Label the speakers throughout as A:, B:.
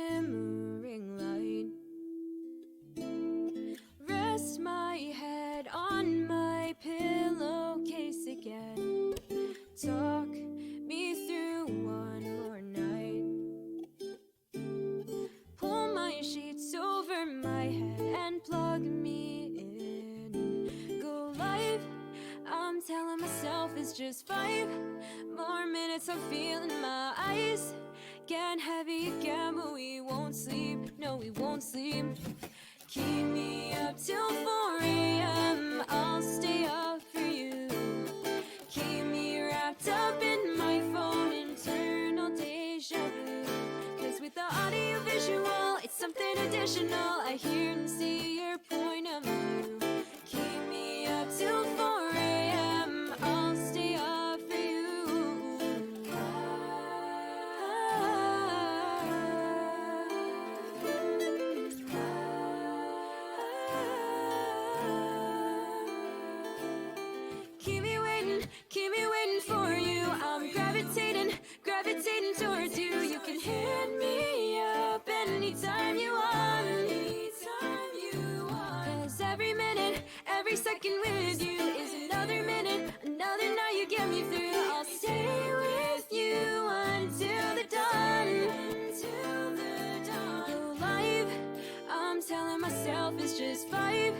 A: shimmering light. Rest my head on my pillowcase again. Talk me through one more night. Pull my sheets over my head and plug me in. Go live, I'm telling myself it's just 5 more minutes. I'm feeling my eyes getting heavy again, but we won't sleep, no we won't sleep. Keep me up till 4 a.m. I'll stay up for you. Keep me wrapped up in my phone, internal deja vu. Cause with the audio visual, it's something additional. I hear and see your point of view. Keep me up till 4 a.m. I'll stay up for you. Keep me waiting for you. I'm gravitating towards you. You can hit me up anytime you want. Cause every minute, every second with you is another minute, another night you get me through. I'll stay with you until the dawn. Go live, I'm telling myself it's just 5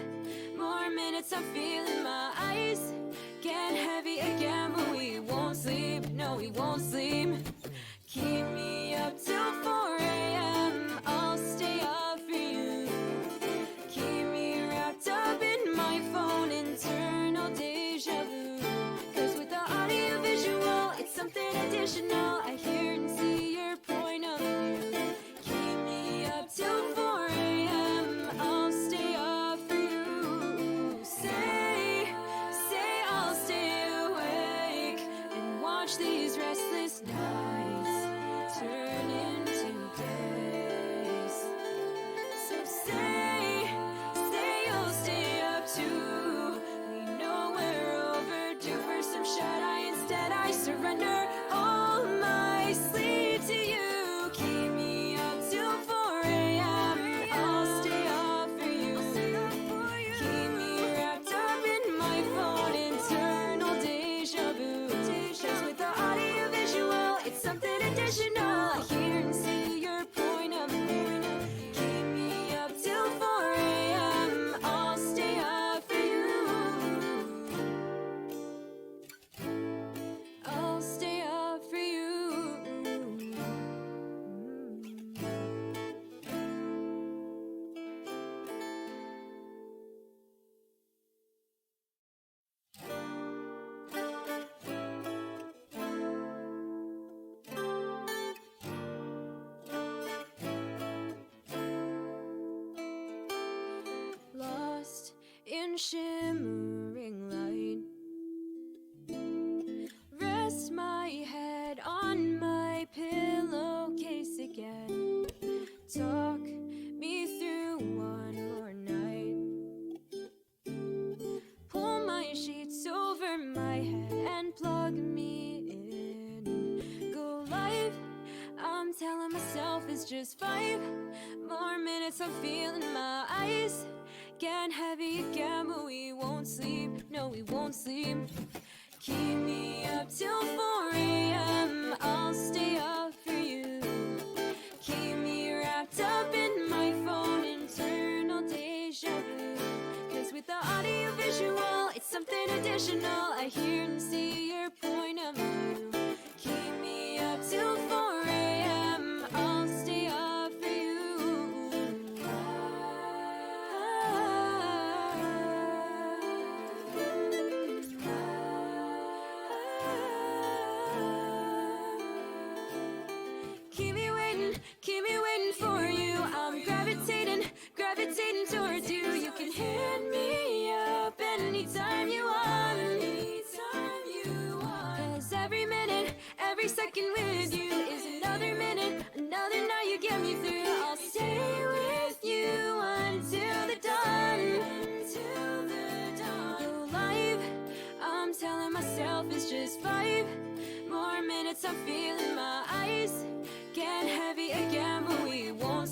A: more minutes. I'm feeling my eyes getting heavy again, but we won't sleep, no we won't sleep. Keep me up till 4 a.m. I'll stay up for you. Keep me wrapped up in my phone, internal deja vu. Cause with the audio visual, it's something additional. I hear and see your point of view. Keep me up till 4 a.m. I'll stay up for you. Say I'll stay awake and watch these restless nights turn into days. So say you'll stay up too. We know we're overdue for some shut-eye. Instead I surrender all my sleep to you. Keep me up till 4 a.m. I'll stay up for you. Keep me wrapped up in my phone, internal deja vu. Cause with the audio visual, it's something additional. I hear and see your point of view. Keep me up till 4 a.m. I'll stay up for you. I'll stay up for you. Lost in shimmering light. Rest my head on my pillowcase again. Talk me through one more night. Pull my sheets over my head and plug me in. Go live, I'm telling myself it's just 5 more minutes. I'm feeling my eyes getting heavy again, but we won't sleep, no we won't sleep. Keep me up till 4 a.m. I'll stay up for you. Keep me wrapped up in my phone, internal deja vu. Cause with the audio visual, it's something additional. I hear and see your point of view. Keep me up till 4 a.m. I'll stay up for you. Keep me waiting for you. I'm gravitating towards you. You can hit me up anytime you want. Cause every minute, every second with you is another minute, another night you get me through. I'll stay with you until the dawn. Go live, I'm telling myself it's just 5 more minutes. I'm feeling my eyes getting heavy again, but we won't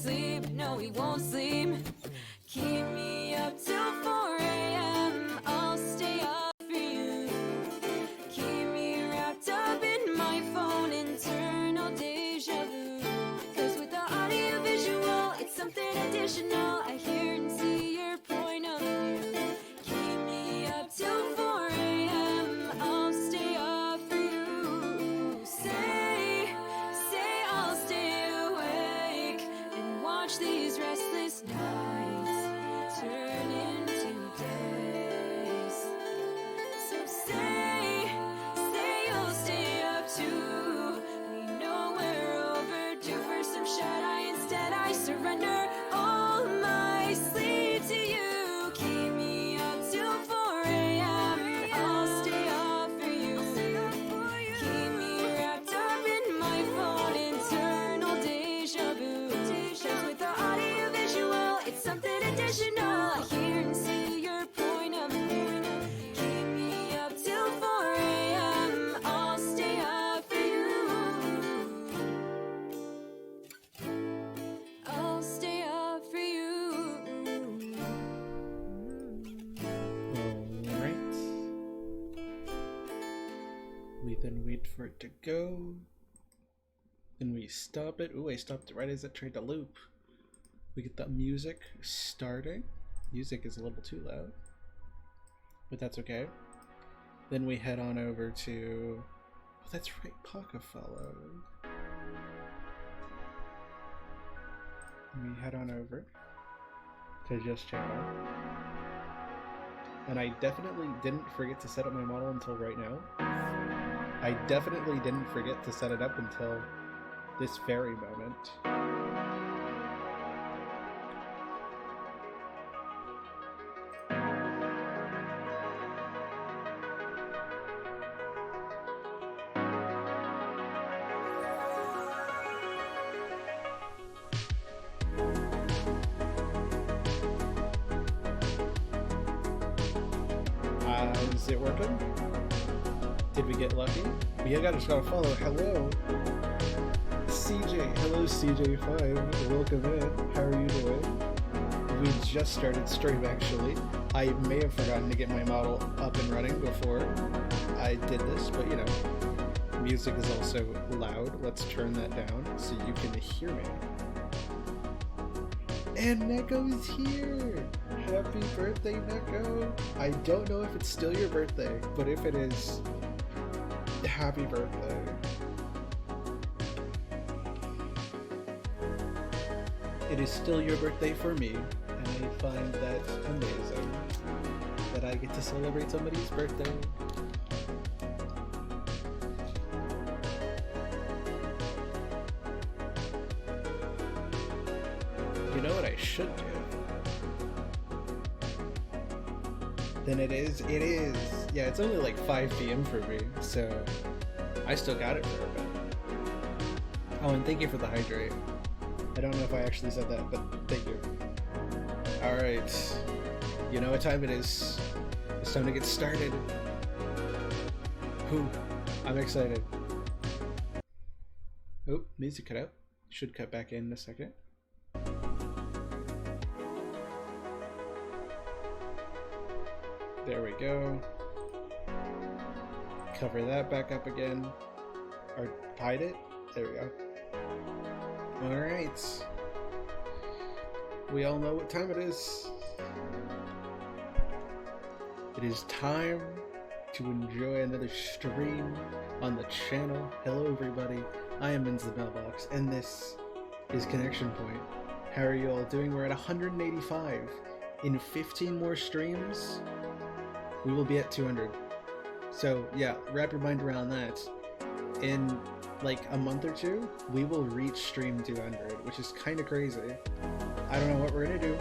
A: he won't sleep. Keep me up till 4 a.m. I'll stay up for you. Keep me wrapped up in my phone, internal deja vu. Cause with the audio visual, it's something additional. I hear and see your point of view. Keep me up till 4 a.m. I'll stay up for you. Say I'll stay awake and watch these restless nights turn into days. So say you'll stay up too. We know we're overdue for some shut-eye. Instead I surrender all my sleep to you. Keep me up till 4 a.m. I'll stay up for you. Keep me wrapped up in my phone, internal deja vu. 'Cause with the audio visual, it's something additional. I hear and see your point of view. Keep me up till 4 a.m. I'll stay up for you. I'll stay up for you.
B: Alright. We then wait for it to go. Then we stop it. Ooh, I stopped it right as it tried to loop. We get the music starting. Music is a little too loud, but that's okay. Then we head on over to... Oh, that's right, Paka followed. We head on over to Just Channel. And I definitely didn't forget to set up my model until right now. I definitely didn't forget to set it up until this very moment. Is it working? Did we get lucky? We just gotta follow. Hello, CJ. Hello, CJ5. Welcome in. How are you doing? We just started stream actually. I may have forgotten to get my model up and running before I did this, but you know, music is also loud. Let's turn that down so you can hear me. And Neko's here! Happy birthday, Neko! I don't know if it's still your birthday, but if it is, happy birthday. It is still your birthday for me, and I find that amazing that I get to celebrate somebody's birthday. You know what I should do? Then it is. Yeah, it's only like 5 p.m. for me, so I still got it for a bit. Oh, and thank you for the hydrate. I don't know if I actually said that, but thank you. Alright. You know what time it is. It's time to get started. Whew. I'm excited. Oh, music cut out. Should cut back in a second. There we go. Cover that back up again. Or hide it. There we go. Alright. We all know what time it is. It is time to enjoy another stream on the channel. Hello everybody, I am Minz the Mailbox, and this is Connection Point. How are you all doing? We're at 185. In 15 more streams, we will be at 200. So yeah, wrap your mind around that. In like a month or two, we will reach stream 200, which is kind of crazy. I don't know what we're gonna do,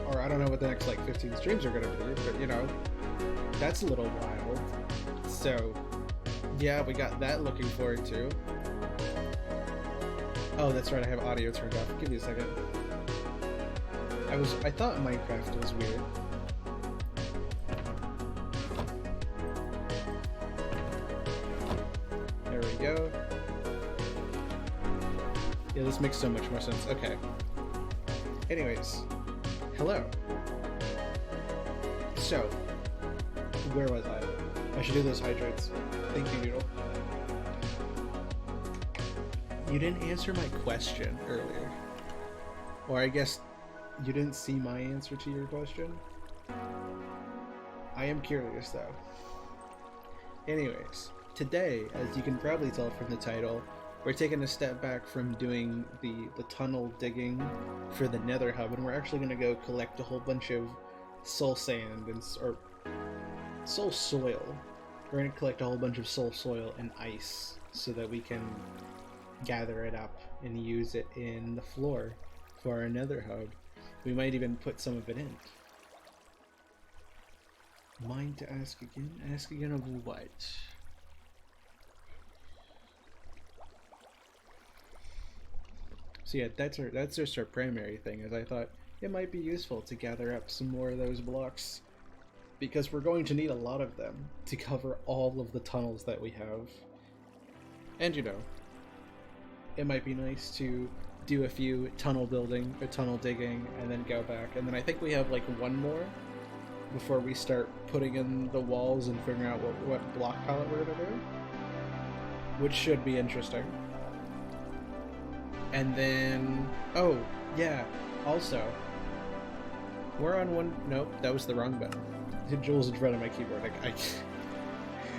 B: or I don't know what the next like 15 streams are gonna be, but you know, that's a little wild. So yeah, we got that looking forward to. Oh, that's right, I have audio turned off. Give me a second. I thought Minecraft was weird. There we go. Yeah, this makes so much more sense. Okay. Anyways, hello. So, where was I? I should do those hydrates. Thank you, Noodle. You didn't answer my question earlier. Or I guess you didn't see my answer to your question? I am curious though. Anyways, today, as you can probably tell from the title, we're taking a step back from doing the tunnel digging for the Nether Hub, and we're actually going to go collect a whole bunch of soul sand or soul soil. We're going to collect a whole bunch of soul soil and ice so that we can gather it up and use it in the floor for our Nether Hub. We might even put some of it in. Mind to ask again? Ask again of what? So yeah, that's just our primary thing, as I thought it might be useful to gather up some more of those blocks, because we're going to need a lot of them to cover all of the tunnels that we have. And you know, it might be nice to do a few tunnel building or tunnel digging and then go back, and then I think we have like one more before we start putting in the walls and figuring out what block palette we're gonna do, which should be interesting. And then, oh yeah, also, we're on one, nope, that was the wrong button. Jules in front of my keyboard.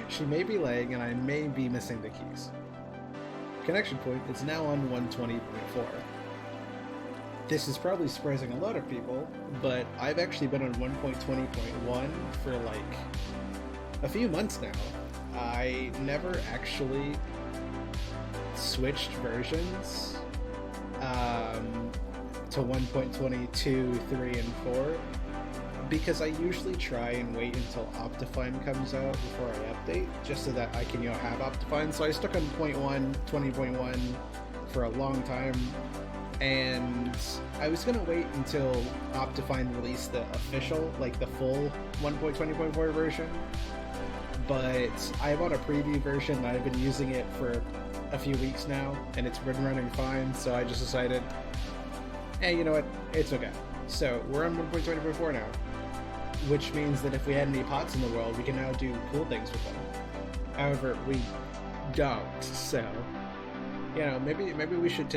B: She may be lagging and I may be missing the keys. Connection point is now on 120.4. This is probably surprising a lot of people, but I've actually been on 1.20.1 for like a few months now. I never actually switched versions to 1.22, 3, and 4 because I usually try and wait until Optifine comes out before I update, just so that I can, you know, have Optifine. So I stuck on 0.1, 20.1 for a long time, and I was gonna wait until Optifine released the official, like the full 1.20.4 version, but I'm on a preview version and I've been using it for a few weeks now, and it's been running fine, so I just decided, hey, you know what, it's okay. So we're on 1.20.4 now, which means that if we had any pots in the world, we can now do cool things with them. However, we don't, so, you know, maybe we should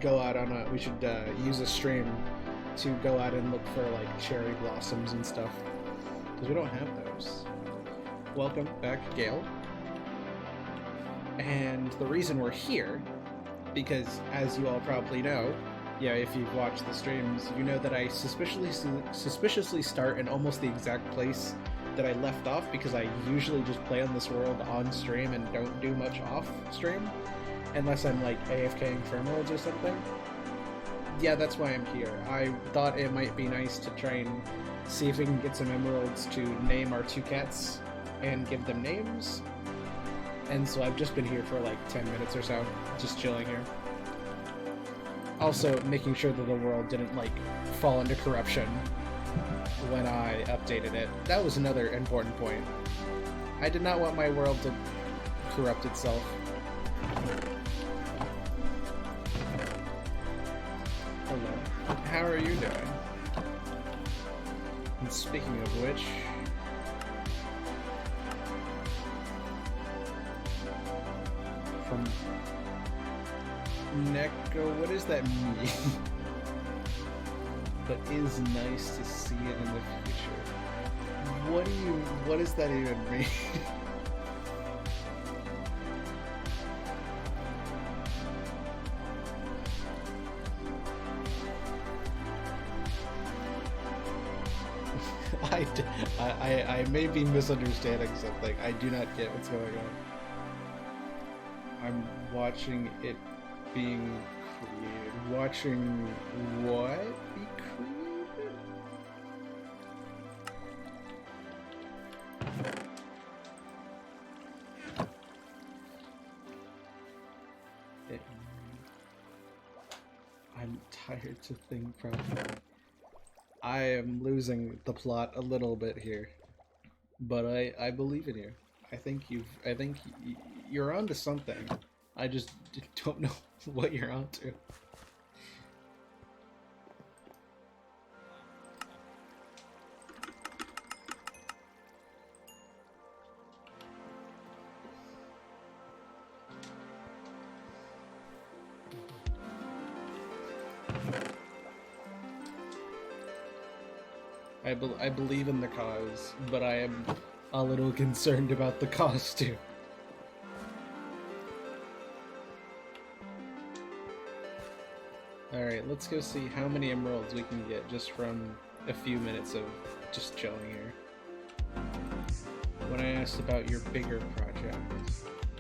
B: go out on we should use a stream to go out and look for like cherry blossoms and stuff, because we don't have those. Welcome back, Gale. And the reason we're here, because as you all probably know, yeah, if you've watched the streams, you know that I suspiciously start in almost the exact place that I left off, because I usually just play on this world on stream and don't do much off stream, unless I'm like AFKing for emeralds or something. Yeah, that's why I'm here. I thought it might be nice to try and see if we can get some emeralds to name our 2 cats and give them names. And so I've just been here for like 10 minutes or so, just chilling here. Also making sure that the world didn't like fall into corruption when I updated it. That was another important point. I did not want my world to corrupt itself. Hello. How are you doing? And speaking of which, from Neko, what does that mean? But is nice to see it in the future. What does that even mean? I may be misunderstanding something. I do not get what's going on. I'm watching it being created. Watching what be created? I'm tired to think properly. I am losing the plot a little bit here, but I believe in you. I think you're onto something. I just don't know what you're onto. I believe in the cause, but I am a little concerned about the cost too. Alright, let's go see how many emeralds we can get just from a few minutes of just chilling here. When I asked about your bigger project,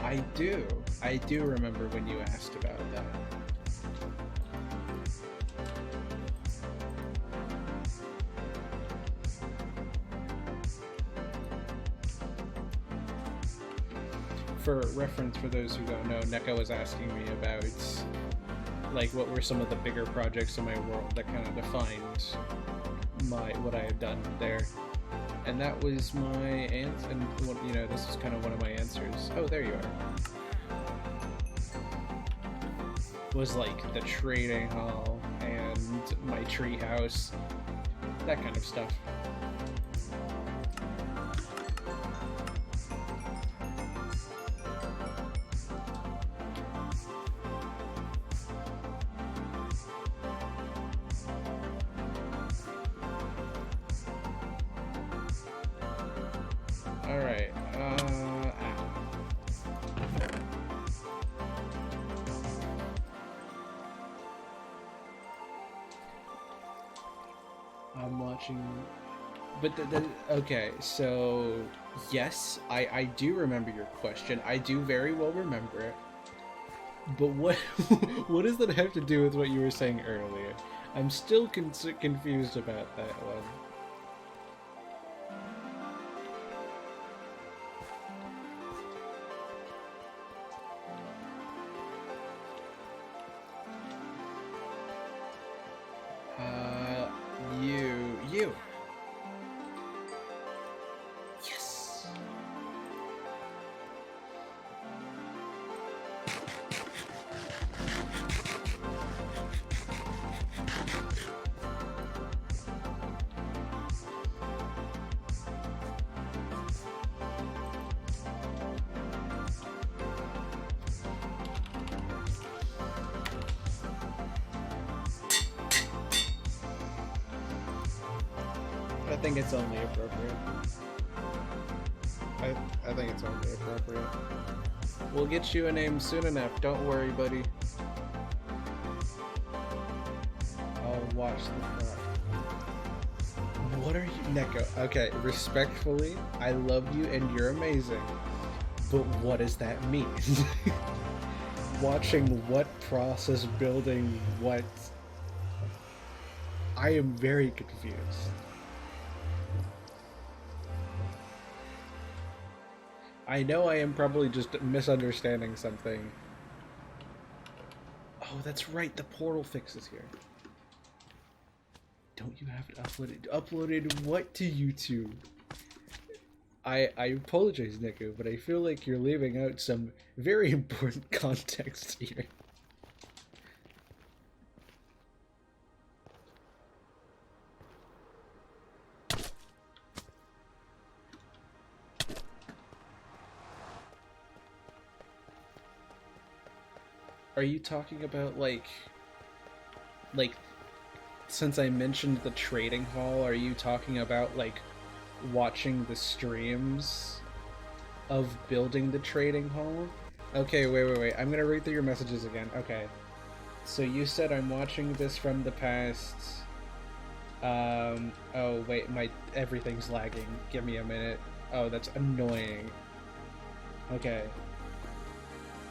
B: I do remember when you asked about that. For reference, for those who don't know, Neko was asking me about like what were some of the bigger projects in my world that kind of defined what I had done there, and that was my answer. And you know, this is kind of one of my answers. Oh, there you are. Was like the trading hall and my tree house, that kind of stuff. Alright, I'm watching, but okay, so yes, I do remember your question. I do very well remember it. But what what does that have to do with what you were saying earlier? I'm still confused about that one. You. Yes. I think it's only appropriate. I think it's only appropriate. We'll get you a name soon enough. Don't worry, buddy. I'll watch the front. What are you, Neko? Okay, respectfully, I love you and you're amazing. But what does that mean? Watching what process, building what? I am very confused. I know I am probably just misunderstanding something. Oh, that's right, the portal fix is here. Don't you have it uploaded? Uploaded what to YouTube? I apologize, Neko, but I feel like you're leaving out some very important context here. Are you talking about, like, since I mentioned the trading hall, are you talking about, like, watching the streams of building the trading hall? Okay, wait. I'm gonna read through your messages again. Okay. So you said I'm watching this from the past. Oh, wait, everything's lagging. Give me a minute. Oh, that's annoying. Okay.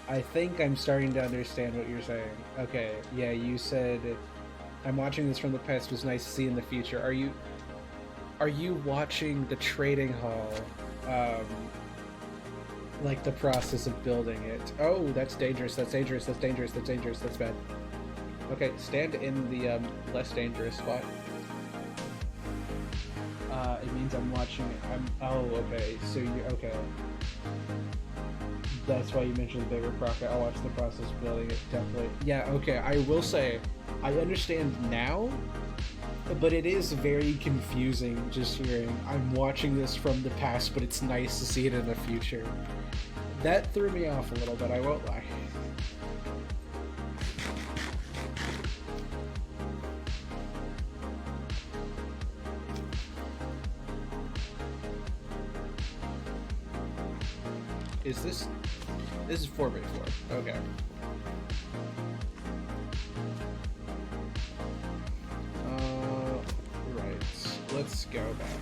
B: I think I'm starting to understand what you're saying. Okay, yeah, you said I'm watching this from the past, was nice to see in the future. Are you watching the trading hall, like the process of building it? Oh, that's dangerous, that's dangerous, that's dangerous, that's dangerous, that's bad. Okay, stand in the less dangerous spot. It means I'm watching it. Oh, okay, so okay. That's why you mentioned the bigger project. I'll watch the process of building it, definitely. Yeah, okay, I will say, I understand now, but it is very confusing just hearing, I'm watching this from the past, but it's nice to see it in the future. That threw me off a little bit, I won't lie. Is this... This is 4x4. Okay. Right. Let's go back.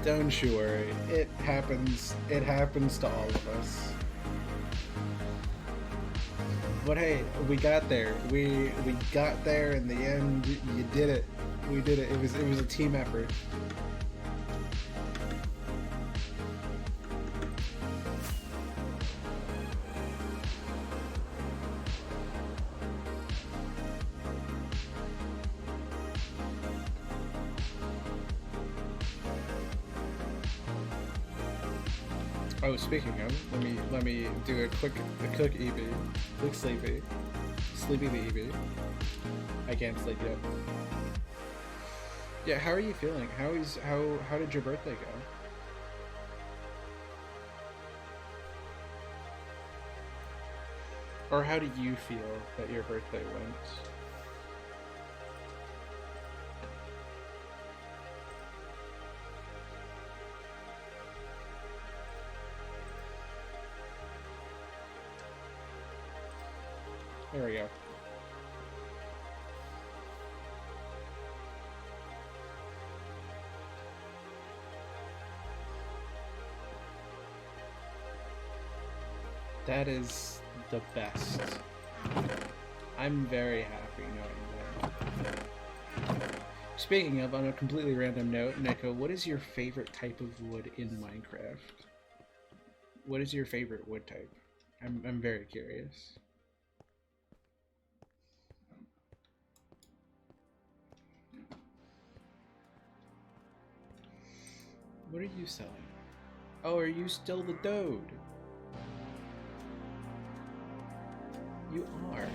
B: Don't you worry. It happens. It happens to all of us. But hey, we got there. We got there in the end. You did it. We did it. It was a team effort. Oh, speaking of, let me do a quick EV. Quick sleepy. Sleepy the EV. I can't sleep yet. Yeah, how are you feeling? How did your birthday go? Or how do you feel that your birthday went? There we go. That is the best. I'm very happy knowing that. Speaking of, on a completely random note, Neko, what is your favorite type of wood in Minecraft? What is your favorite wood type? I'm very curious. What are you selling? Oh, are you still the Dode? You are.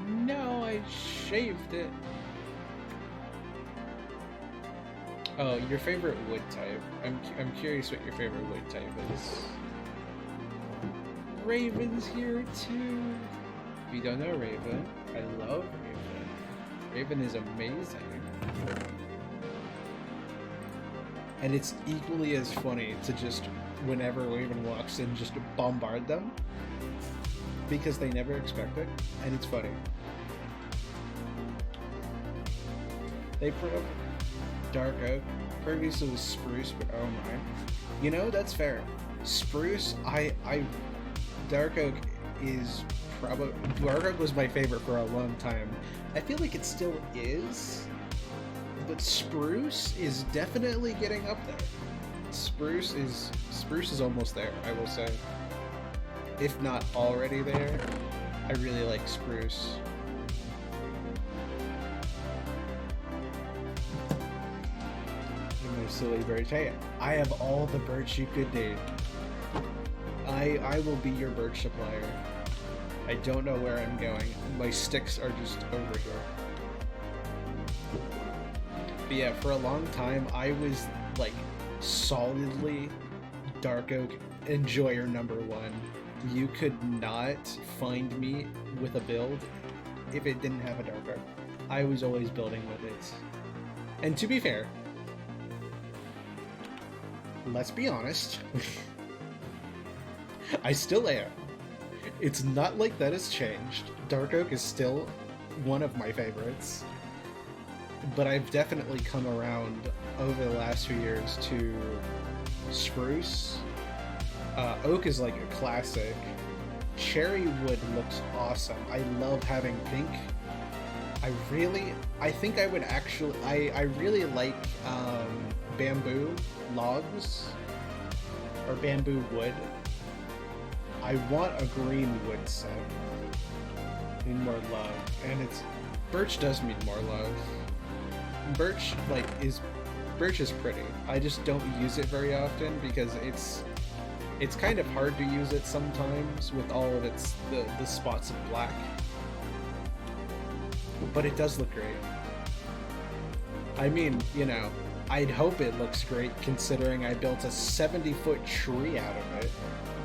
B: No, I shaved it. Oh, your favorite wood type. I'm curious what your favorite wood type is. Raven's here too. If you don't know Raven, I love Raven. Raven is amazing. And it's equally as funny to just, whenever Raven walks in, just bombard them. Because they never expect it, and it's funny. They put up Dark Oak. Previously was Spruce, but oh my. You know, that's fair. Spruce, Dark Oak is probably... Dark Oak was my favorite for a long time. I feel like it still is, but Spruce is definitely getting up there. Spruce is almost there, I will say. If not already there. I really like Spruce. Silly birch. Hey, I have all the birch you could need. I will be your birch supplier. I don't know where I'm going. My sticks are just over here. But yeah, for a long time, I was like solidly Dark Oak enjoyer #1. You could not find me with a build if it didn't have a Dark Oak. I was always building with it. And to be fair, let's be honest, I still am. It's not like that has changed. Dark Oak is still one of my favorites. But I've definitely come around over the last few years to Spruce. Oak is like a classic. Cherry wood looks awesome. I love having pink. I think I would actually, I really like bamboo logs or bamboo wood. I want a green wood set. Need more love, and it's birch does need more love. Birch is pretty. I just don't use it very often because it's kind of hard to use it sometimes with all of the spots of black. But it does look great. I mean, you know, I'd hope it looks great considering I built a 70-foot tree out of it.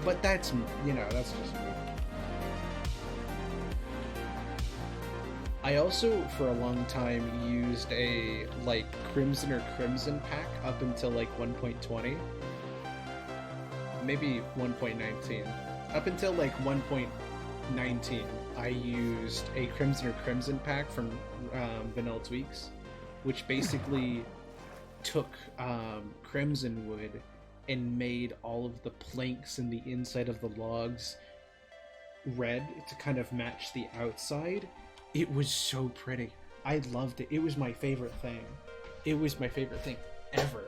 B: But that's, you know, that's just me. I also, for a long time, used a, like, Crimson or Crimson pack up until, like, 1.20. Maybe 1.19. Up until, like, 1.19, I used a Crimson or Crimson pack from Vanilla Tweaks, which basically took Crimson wood and made all of the planks and the inside of the logs red to kind of match the outside. It was so pretty. I loved it. It was my favorite thing. It was my favorite thing ever.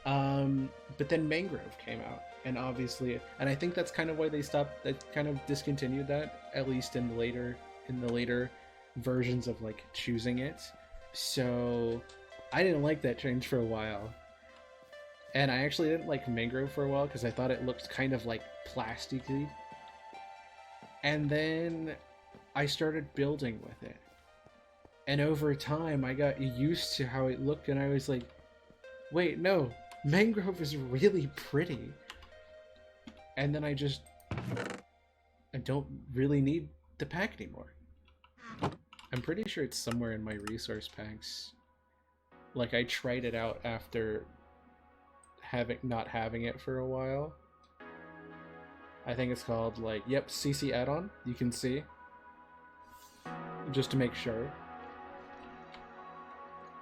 B: But then Mangrove came out, and obviously, and I think that's kind of why they kind of discontinued that, at least in the later versions of like choosing it. So I didn't like that change for a while. And I actually didn't like Mangrove for a while because I thought it looked kind of like plasticky. And then I started building with it. And over time, I got used to how it looked, and I was like, wait, no, Mangrove is really pretty. And then I don't really need the pack anymore. I'm pretty sure it's somewhere in my resource packs. Like, I tried it out after not having it for a while. I think it's called, like, yep, CC add-on, you can see. Just to make sure.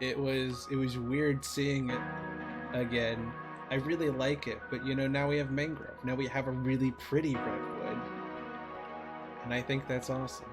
B: It was weird seeing it again. I really like it, but you know, now we have Mangrove. Now we have a really pretty redwood. And I think that's awesome.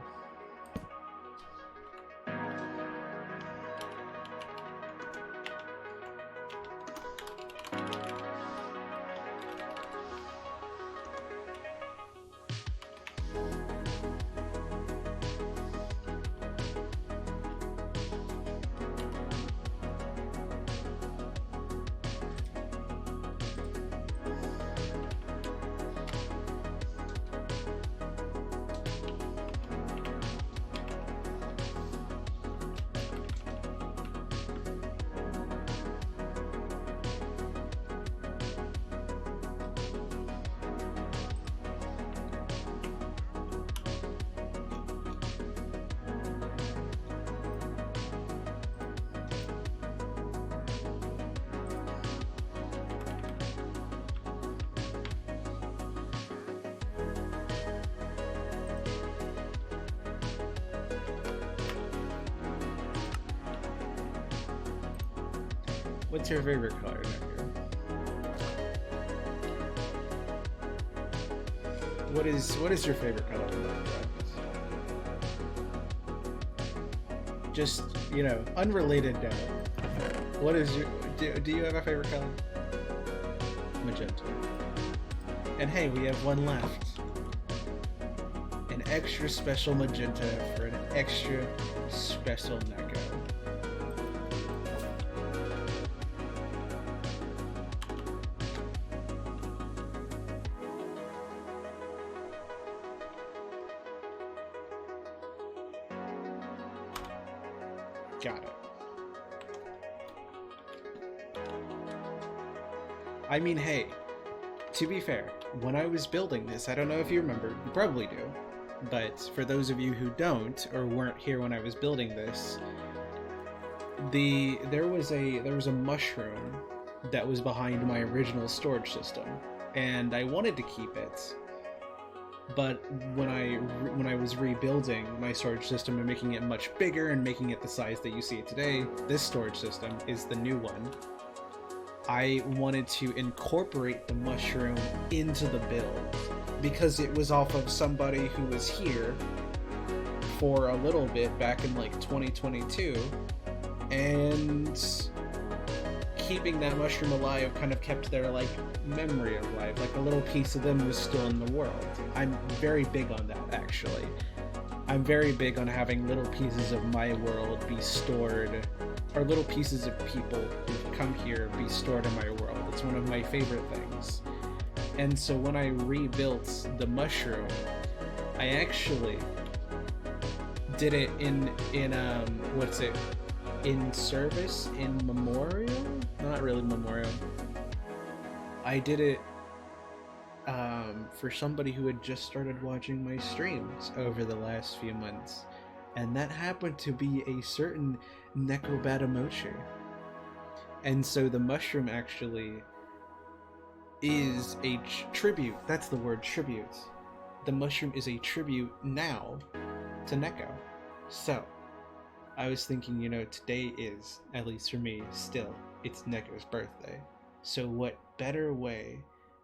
B: What's your favorite color, Necro? What is your favorite color in Minecraft? Just, you know, unrelated now. What is your do you have a favorite color? Magenta. And hey, we have one left. An extra special magenta for an extra special Neko. Got it. I mean, hey, to be fair, when I was building this, I don't know if you remember, you probably do, but for those of you who don't, or weren't here when I was building this, there was a mushroom that was behind my original storage system, and I wanted to keep it. But when I was rebuilding my storage system and making it much bigger and making it the size that you see it today, this storage system is the new one. I wanted to incorporate the mushroom into the build because it was off of somebody who was here for a little bit back in like 2022, and keeping that mushroom alive kind of kept their like memory alive, like a little piece of them was still in the world. I'm very big on that, actually. I'm very big on having little pieces of my world be stored, or little pieces of people who've come here be stored in my world. It's one of my favorite things. And so when I rebuilt the mushroom, I actually did it in service, in memorial? not really memorial. I did it for somebody who had just started watching my streams over the last few months, and that happened to be a certain Nekobatamochi. And so the mushroom actually is a tribute. That's the word, tribute. The mushroom is a tribute now to Neko. So I was thinking, you know, today is, at least for me, still, it's Neko's birthday. So what better way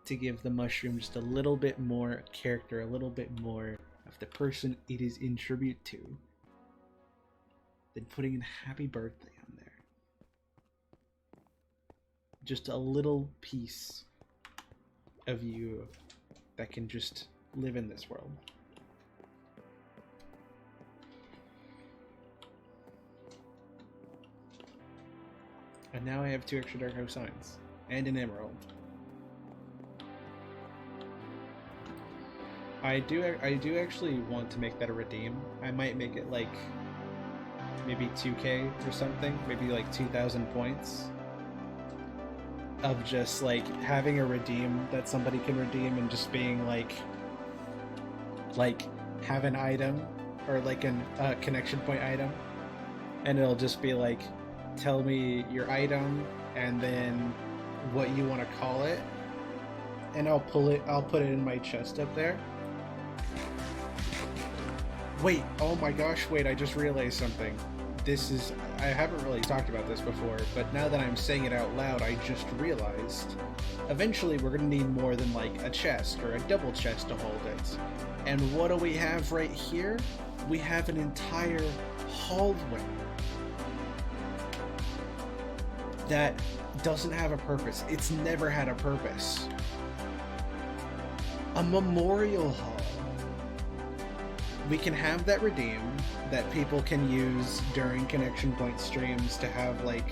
B: to give the mushroom just a little bit more character, a little bit more of the person it is in tribute to, than putting in happy birthday on there. Just a little piece of you that can just live in this world. And now I have 2 extra Dark House signs and an emerald. I do actually want to make that a redeem. I might make it like maybe 2k or something, maybe like 2,000 points of just like having a redeem that somebody can redeem and just being like have an item or like a connection point item, and it'll just be like, tell me your item and then what you want to call it, and I'll put it in my chest up there. Wait, oh my gosh, wait, I just realized something. I haven't really talked about this before, but now that I'm saying it out loud, I just realized eventually we're going to need more than like a chest or a double chest to hold it. And what do we have right here? We have an entire hallway that doesn't have a purpose. It's never had a purpose. A memorial hall. We can have that redeem that people can use during connection point streams to have like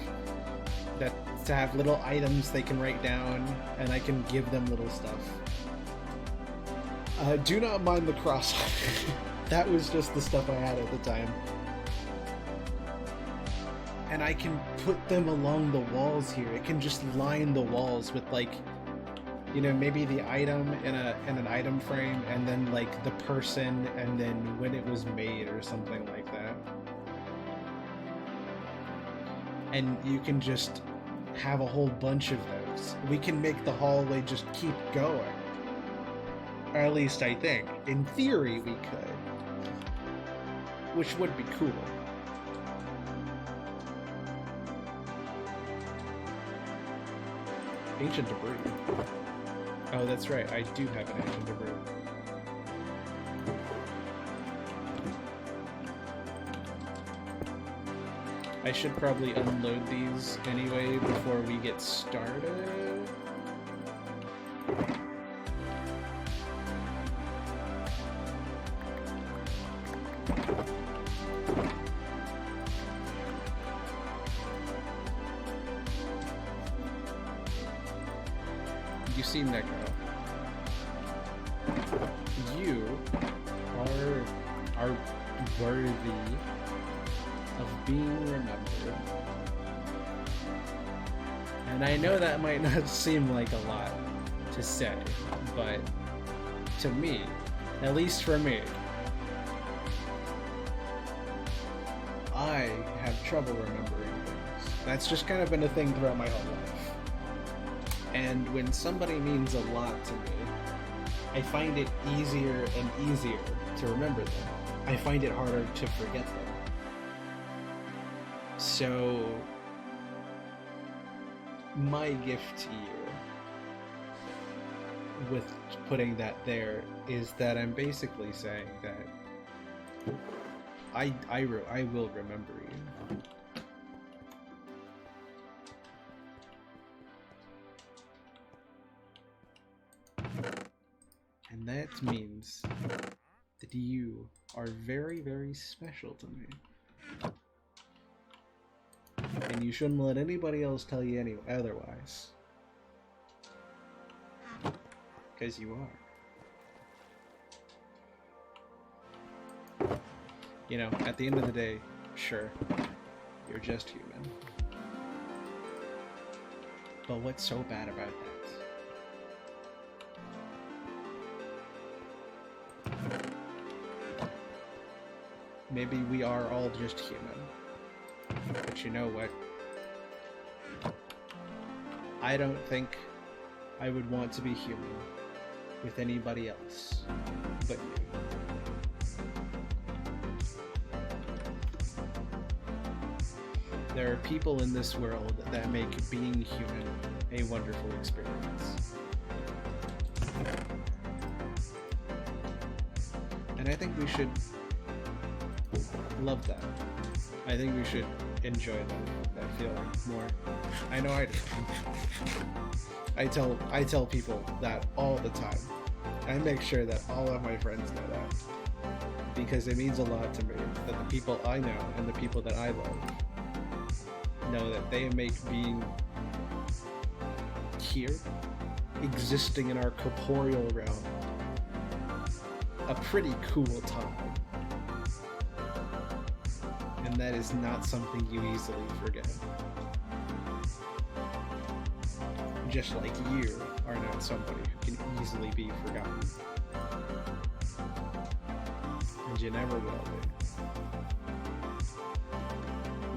B: that, to have little items they can write down, and I can give them little stuff. Do not mind the cross. That was just the stuff I had at the time. And I can put them along the walls here. It can just line the walls with like, you know, maybe the item in an item frame, and then like the person, and then when it was made or something like that. And you can just have a whole bunch of those. We can make the hallway just keep going. Or at least I think. In theory we could. Which would be cool. Ancient debris. Oh, that's right, I do have an ancient debris. I should probably unload these anyway before we get started. You see, Neko, you are worthy of being remembered. And I know that might not seem like a lot to say, but to me, at least for me, I have trouble remembering things. That's just kind of been a thing throughout my whole life. And when somebody means a lot to me, I find it easier and easier to remember them. I find it harder to forget them. So, my gift to you with putting that there is that I'm basically saying that I will remember you. And that means that you are very, very special to me. And you shouldn't let anybody else tell you otherwise. Because you are. You know, at the end of the day, sure, you're just human. But what's so bad about that? Maybe we are all just human. But you know what? I don't think I would want to be human with anybody else but you. There are people in this world that make being human a wonderful experience. And I think we should love that. I think we should enjoy that feeling more. I know I do. I tell people that all the time. I make sure that all of my friends know that. Because it means a lot to me that the people I know and the people that I love know that they make being here, existing in our corporeal realm, a pretty cool time. And that is not something you easily forget. Just like you are not somebody who can easily be forgotten. And you never will be.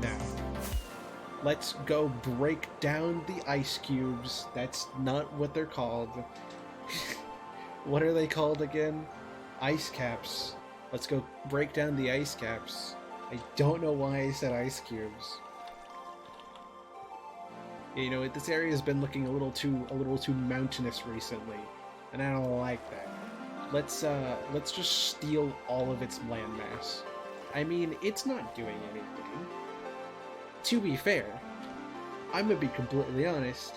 B: Now, let's go break down the ice cubes. That's not what they're called. What are they called again? Ice caps. Let's go break down the ice caps. I don't know why I said ice cubes. You know, this area has been looking a little too mountainous recently, and I don't like that. Let's just steal all of its landmass. I mean, it's not doing anything. To be fair, I'm gonna be completely honest.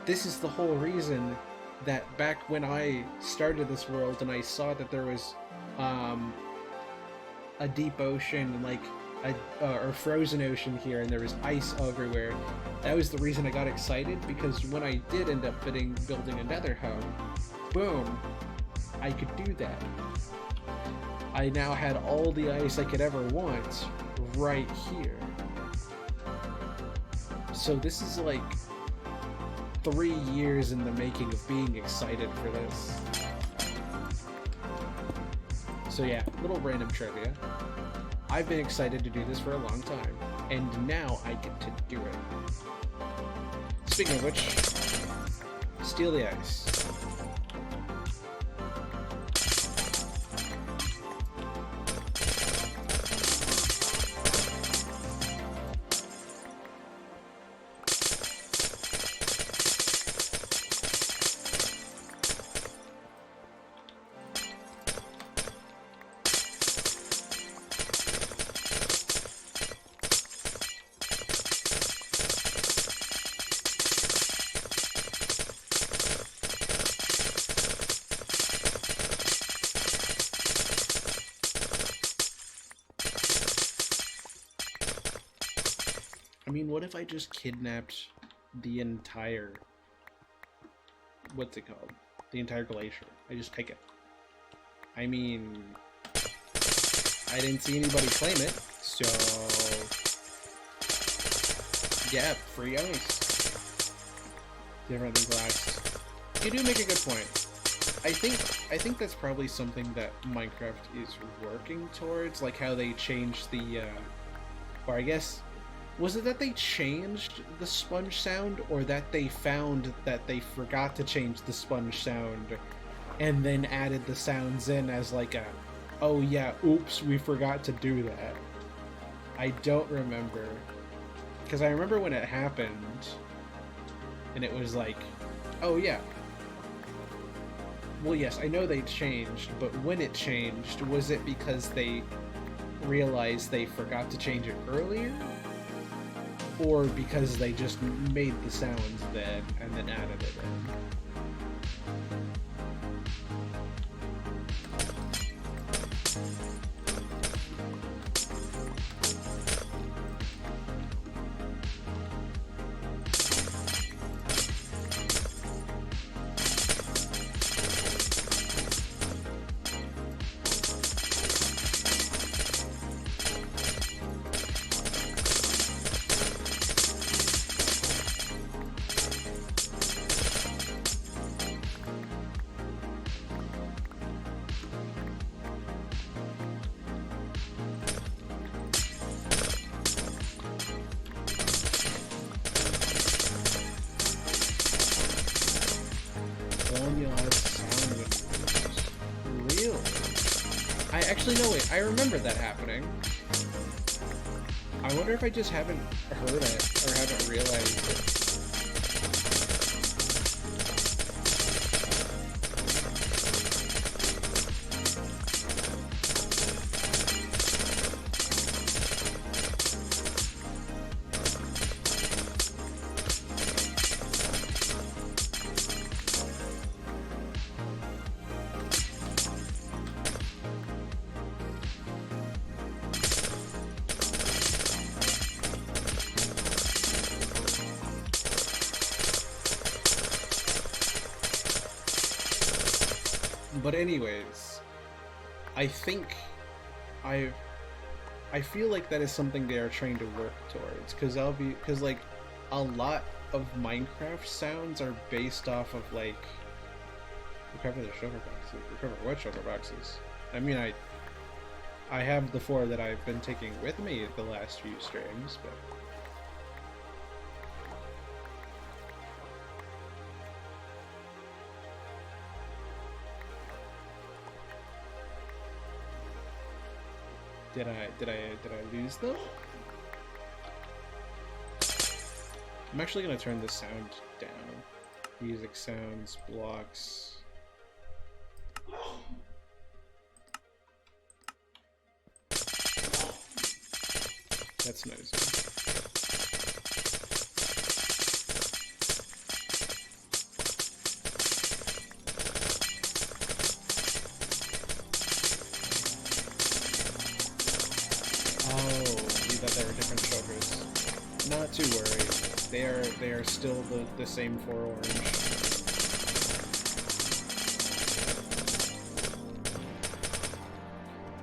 B: This is the whole reason that back when I started this world and I saw that there was a deep ocean, like or frozen ocean here, and there was ice everywhere. That was the reason I got excited, because when I did end up building a nether home, boom, I could do that. I now had all the ice I could ever want right here. So this is like 3 years in the making of being excited for this. So yeah, little random trivia. I've been excited to do this for a long time, and now I get to do it. Speaking of which, steal the ice. I mean, what if I just kidnapped the entire... what's it called? The entire glacier. I just take it. I mean... I didn't see anybody claim it, so... yeah, free ice. Different than glass. You do make a good point. I think that's probably something that Minecraft is working towards, like how they changed the, or I guess... was it that they changed the sponge sound, or that they found that they forgot to change the sponge sound and then added the sounds in as like a, oh yeah, oops, we forgot to do that? I don't remember. Because I remember when it happened, and it was like, oh yeah. Well, yes, I know they changed, but when it changed, was it because they realized they forgot to change it earlier? Or because they just made the sounds then and then added it in? Actually, no, wait. I remember that happening. I wonder if I just haven't heard it or haven't realized it. But anyways, I think I feel like that is something they are trying to work towards, because like a lot of Minecraft sounds are based off of like recover the sugar boxes. Recover what sugar boxes? I mean, I have the 4 that I've been taking with me the last few streams, but. Did I lose them? I'm actually gonna turn the sound down. Music sounds, blocks. That's nice. Not too worried. They are still the same 4 orange.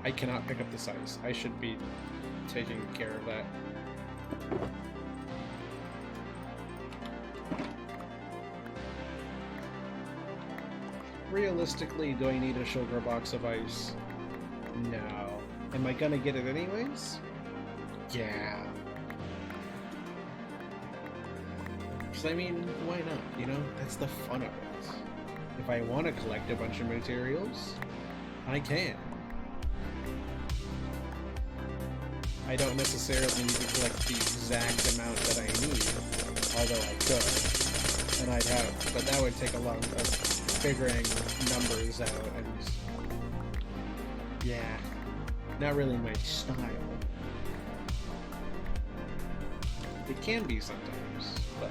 B: I cannot pick up this ice. I should be taking care of that. Realistically, do I need a sugar box of ice? No. Am I gonna get it anyways? Yeah. I mean, why not? You know, that's the fun of it. If I want to collect a bunch of materials, I can. I don't necessarily need to collect the exact amount that I need, although I could. And I'd have, but that would take a lot of figuring numbers out, and yeah, not really my style. It can be sometimes, but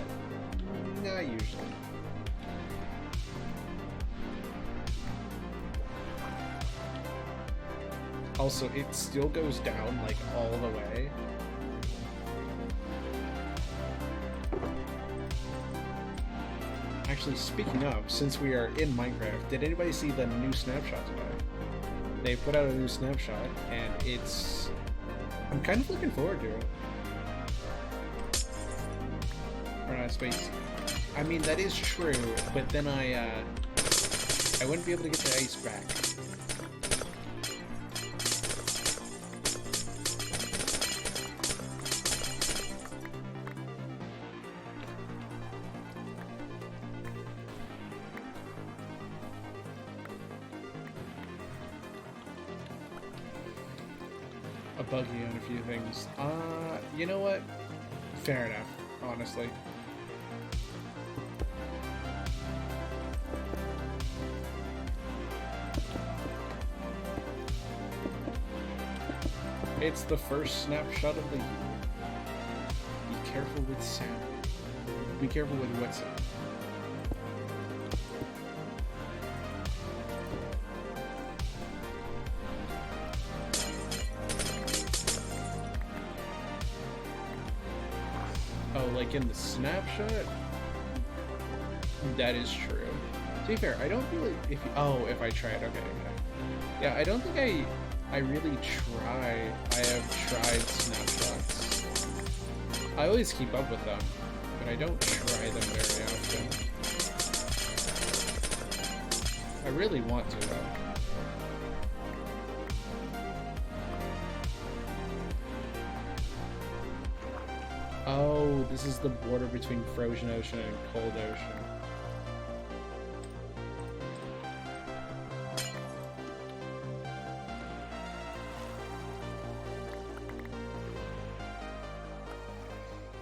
B: not usually. Also, it still goes down like all the way. Actually, speaking of, since we are in Minecraft, did anybody see the new snapshot today? They put out a new snapshot, and I'm kind of looking forward to it. Run out of space. I mean, that is true, but then I wouldn't be able to get the ice back. A buggy on a few things. You know what? Fair enough, honestly. It's the first snapshot of the year. Be careful with sound. Be careful with what sound. Oh, like in the snapshot? That is true. To be fair, I don't really... if I tried, okay. Yeah, I don't think I really try. I have tried snapshots. I always keep up with them, but I don't try them very often. I really want to, though. Oh, this is the border between Frozen Ocean and Cold Ocean.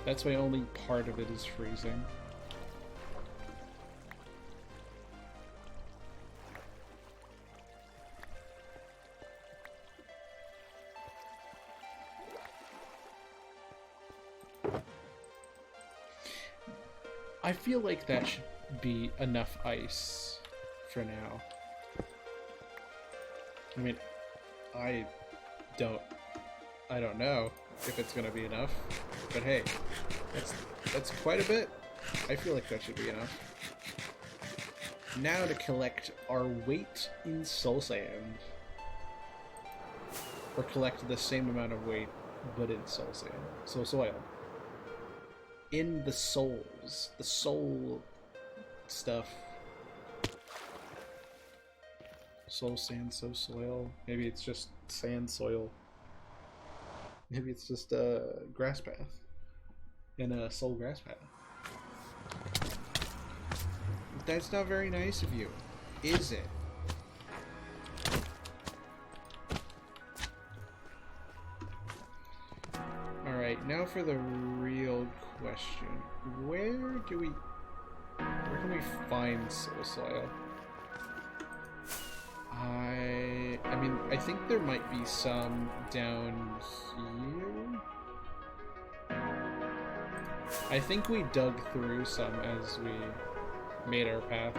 B: That's why only part of it is freezing. I feel like that should be enough ice for now. I mean, I don't know if it's gonna be enough, but hey, that's quite a bit. I feel like that should be enough. Now to collect our weight in soul sand, or collect the same amount of weight, but in soul sand, soil. In the souls, the soul stuff. Soul sand, soil. Maybe it's just sand soil. Maybe it's just a grass path. And a soul grass path. That's not very nice of you, is it? Alright, now for the real question. Where can we find soul soil? I mean, I think there might be some down here. I think we dug through some as we made our path.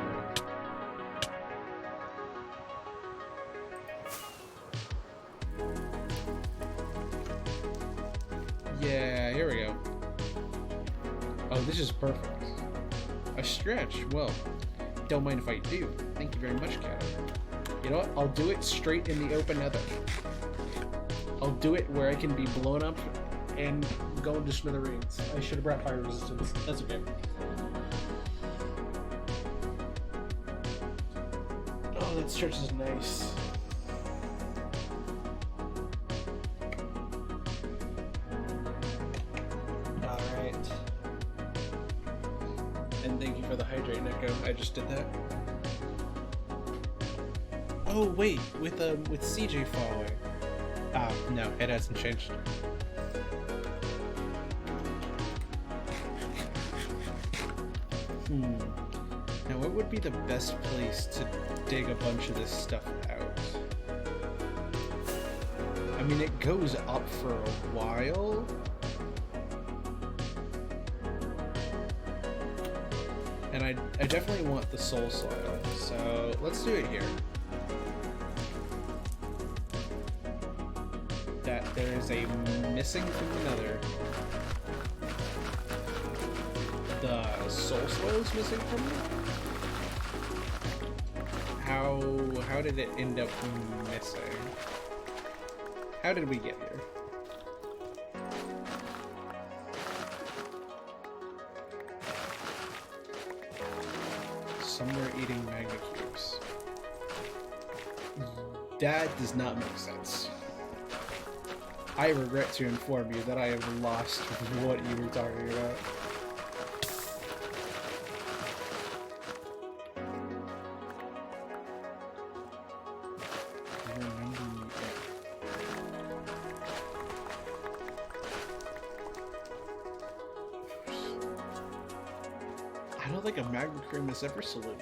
B: Yeah, here we go. Oh, this is perfect. A stretch. Well, don't mind if I do. Thank you very much, Cat. You know what? I'll do it straight in the open nether. I'll do it where I can be blown up and go into smithereens. I should have brought fire resistance. That's okay. Oh, that stretch is nice. Alright. And thank you for the hydrate, Neko. I just did that. Oh wait, with CJ following. Ah, no, it hasn't changed. Now what would be the best place to dig a bunch of this stuff out? I mean, it goes up for a while. And I definitely want the soul soil, so let's do it here. That there is a missing from another. The soul soil is missing from it? How did it end up missing? How did we get here? Somewhere eating magma cubes. That does not make sense. I regret to inform you that I have lost what you were talking about. I don't think a magma cream is ever solidified.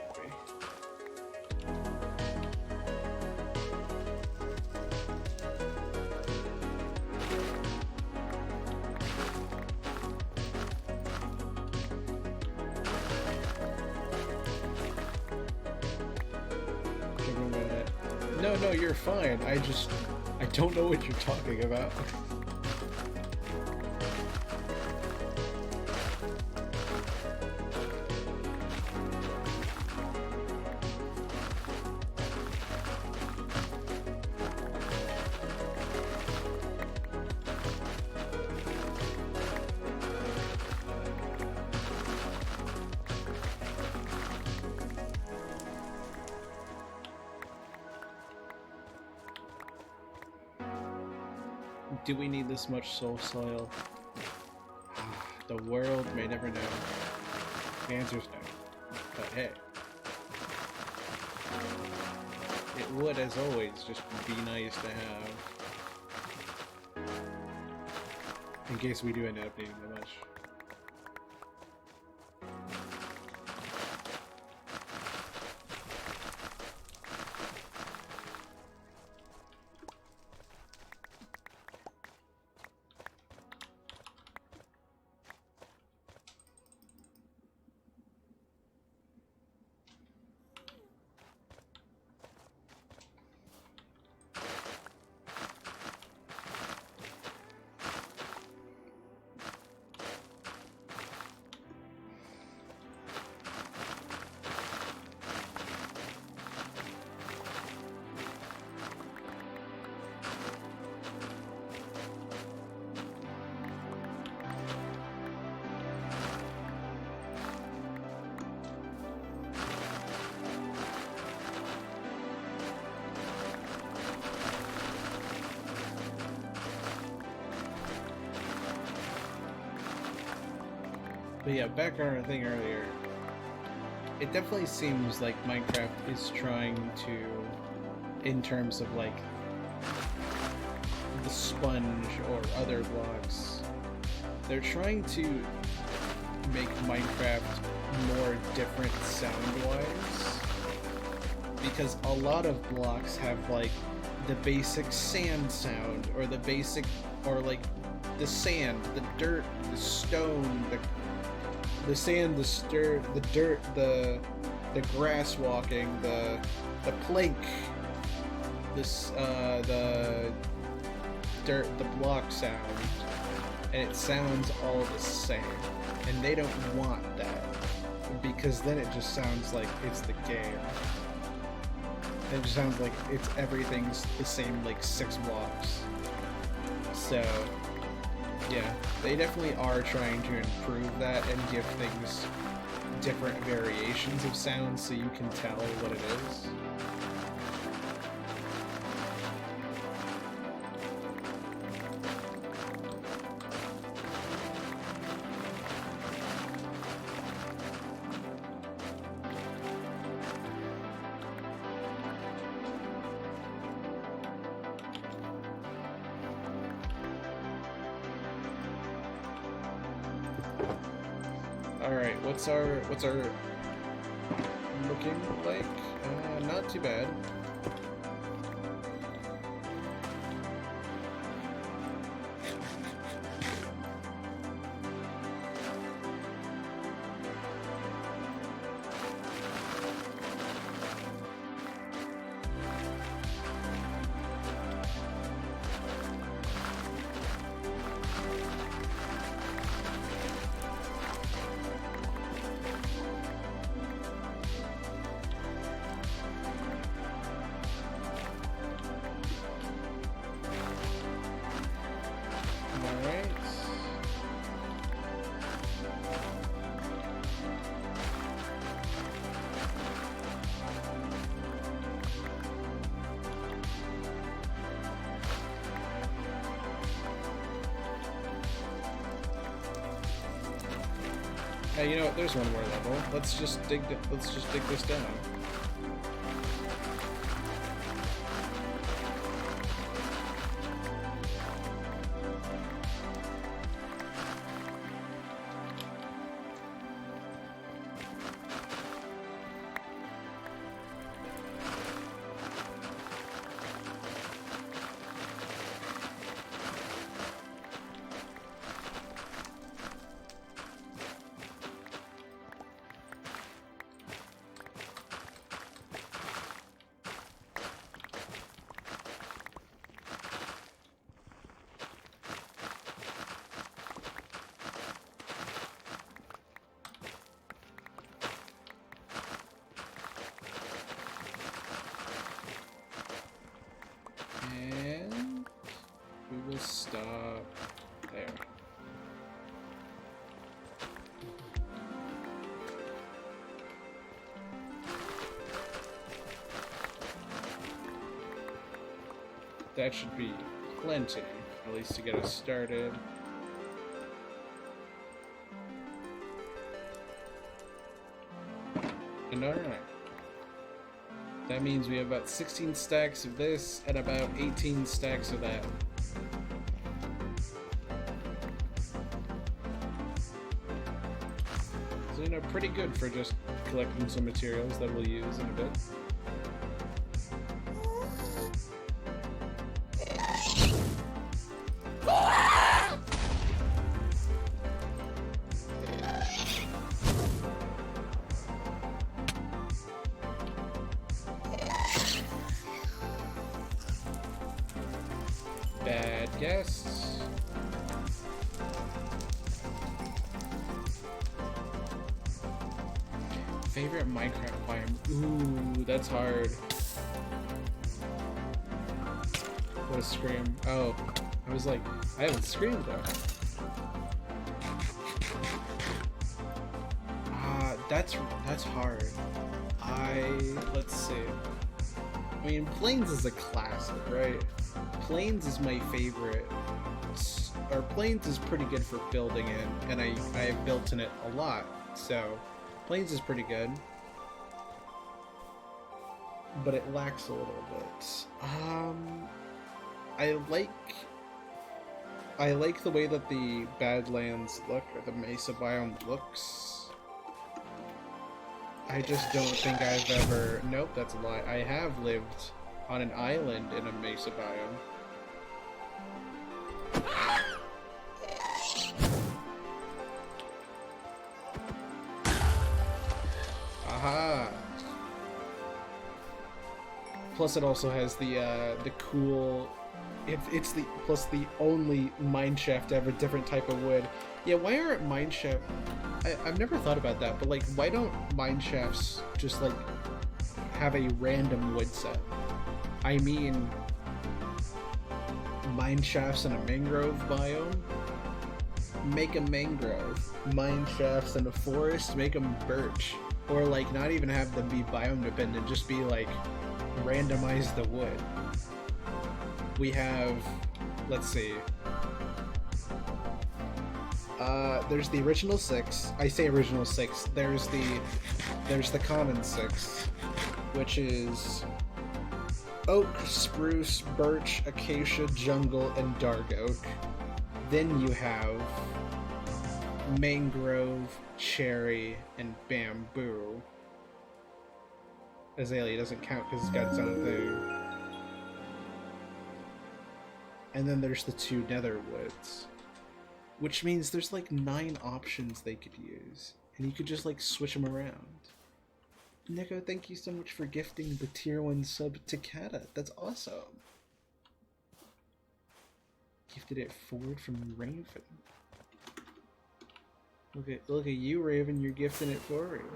B: No, you're fine. I don't know what you're talking about. Do we need this much soul soil? The world may never know. The answer's no. But hey. It would, as always, just be nice to have. In case we do end up needing that much. But yeah, back on our thing earlier, it definitely seems like Minecraft is trying to, in terms of like the sponge or other blocks, they're trying to make Minecraft more different sound-wise, because a lot of blocks have like the basic sand sound, or the basic, or like the sand, the dirt, the stone, the sand, the dirt, the grass walking, the plank, the dirt, the block sound, and it sounds all the same. And they don't want that, because then it just sounds like it's the game. It just sounds like it's everything's the same, like 6 blocks. So yeah, they definitely are trying to improve that and give things different variations of sound so you can tell what it is. Alright, what's our looking like? Not too bad. Hey, you know what? There's one more level. Let's just dig this down. And we will stop there. That should be plenty, at least to get us started. And alright. That means we have about 16 stacks of this and about 18 stacks of that. So, you know, pretty good for just collecting some materials that we'll use in a bit. Bad guests. Favorite Minecraft biome? Ooh, that's hard. What a scream. Oh, I was like, I haven't screamed though. That's hard. Let's see. I mean, Plains is a classic, right? Plains is my favorite or Plains is pretty good for building in, and I've built in it a lot, so Plains is pretty good. But it lacks a little bit. I like the way that the Badlands look, or the Mesa biome looks. I just don't think I've ever... Nope, that's a lie. I have lived on an island in a Mesa biome. Aha! Plus, it also has the cool. It's the plus the only mineshaft to have a different type of wood. Yeah, why aren't mineshaft? I've never thought about that, but like, why don't mineshafts just like have a random wood set? I mean, mineshafts in a mangrove biome, make a mangrove. Mineshafts in a forest, make them birch, or like not even have them be biome dependent, just be like randomize the wood. We have, let's see, there's the original 6. I say original 6. There's the common 6, which is oak, spruce, birch, acacia, jungle, and dark oak. Then you have mangrove, cherry, and bamboo. Azalea doesn't count because it's got its own thing. And then there's the 2 nether woods, which means there's like 9 options they could use, and you could just like switch them around. Nico, thank you so much for gifting the tier 1 sub to Kata. That's awesome. Gifted it forward from Raven. Look at you, Raven. You're gifting it forward.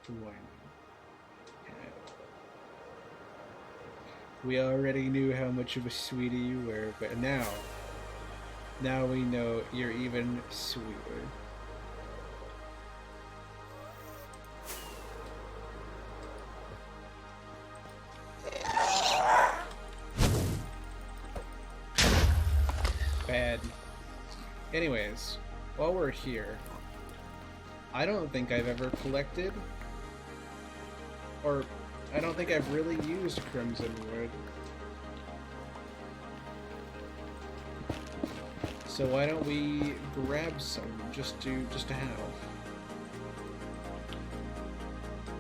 B: Why not? We already knew how much of a sweetie you were, but now we know you're even sweeter. Bad. Anyways, while we're here, I don't think I've ever collected, or I don't think I've really used Crimson Wood. So why don't we grab some just to have?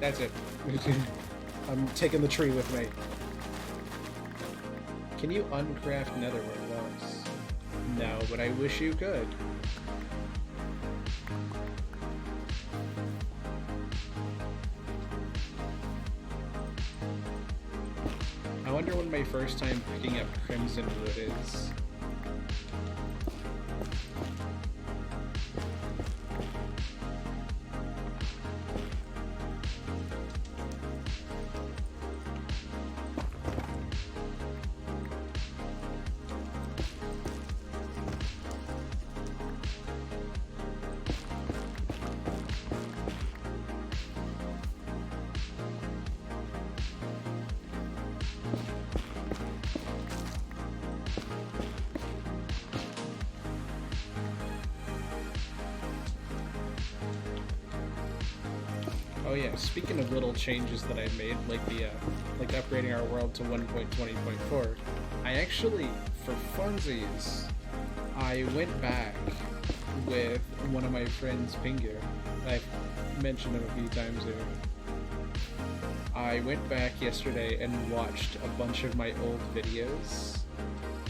B: That's it. I'm taking the tree with me. Can you uncraft netherware blocks? No, but I wish you could. I wonder when my first time picking up Crimson Wood is. Oh yeah, speaking of little changes that I made, like the like upgrading our world to 1.20.4, I actually, for funsies, I went back with one of my friends, Pingu. I've mentioned him a few times here. I went back yesterday and watched a bunch of my old videos.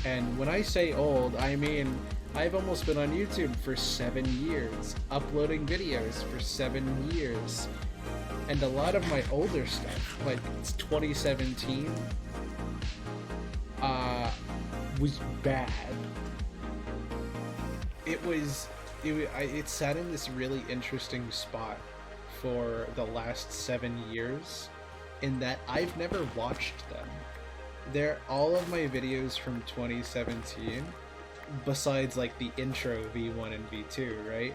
B: And when I say old, I mean I've almost been on YouTube for 7 years, uploading videos for 7 years. And a lot of my older stuff, like it's 2017, was bad. It sat in this really interesting spot for the last 7 years, in that I've never watched them. They're all of my videos from 2017, besides like the intro V1 and V2, right?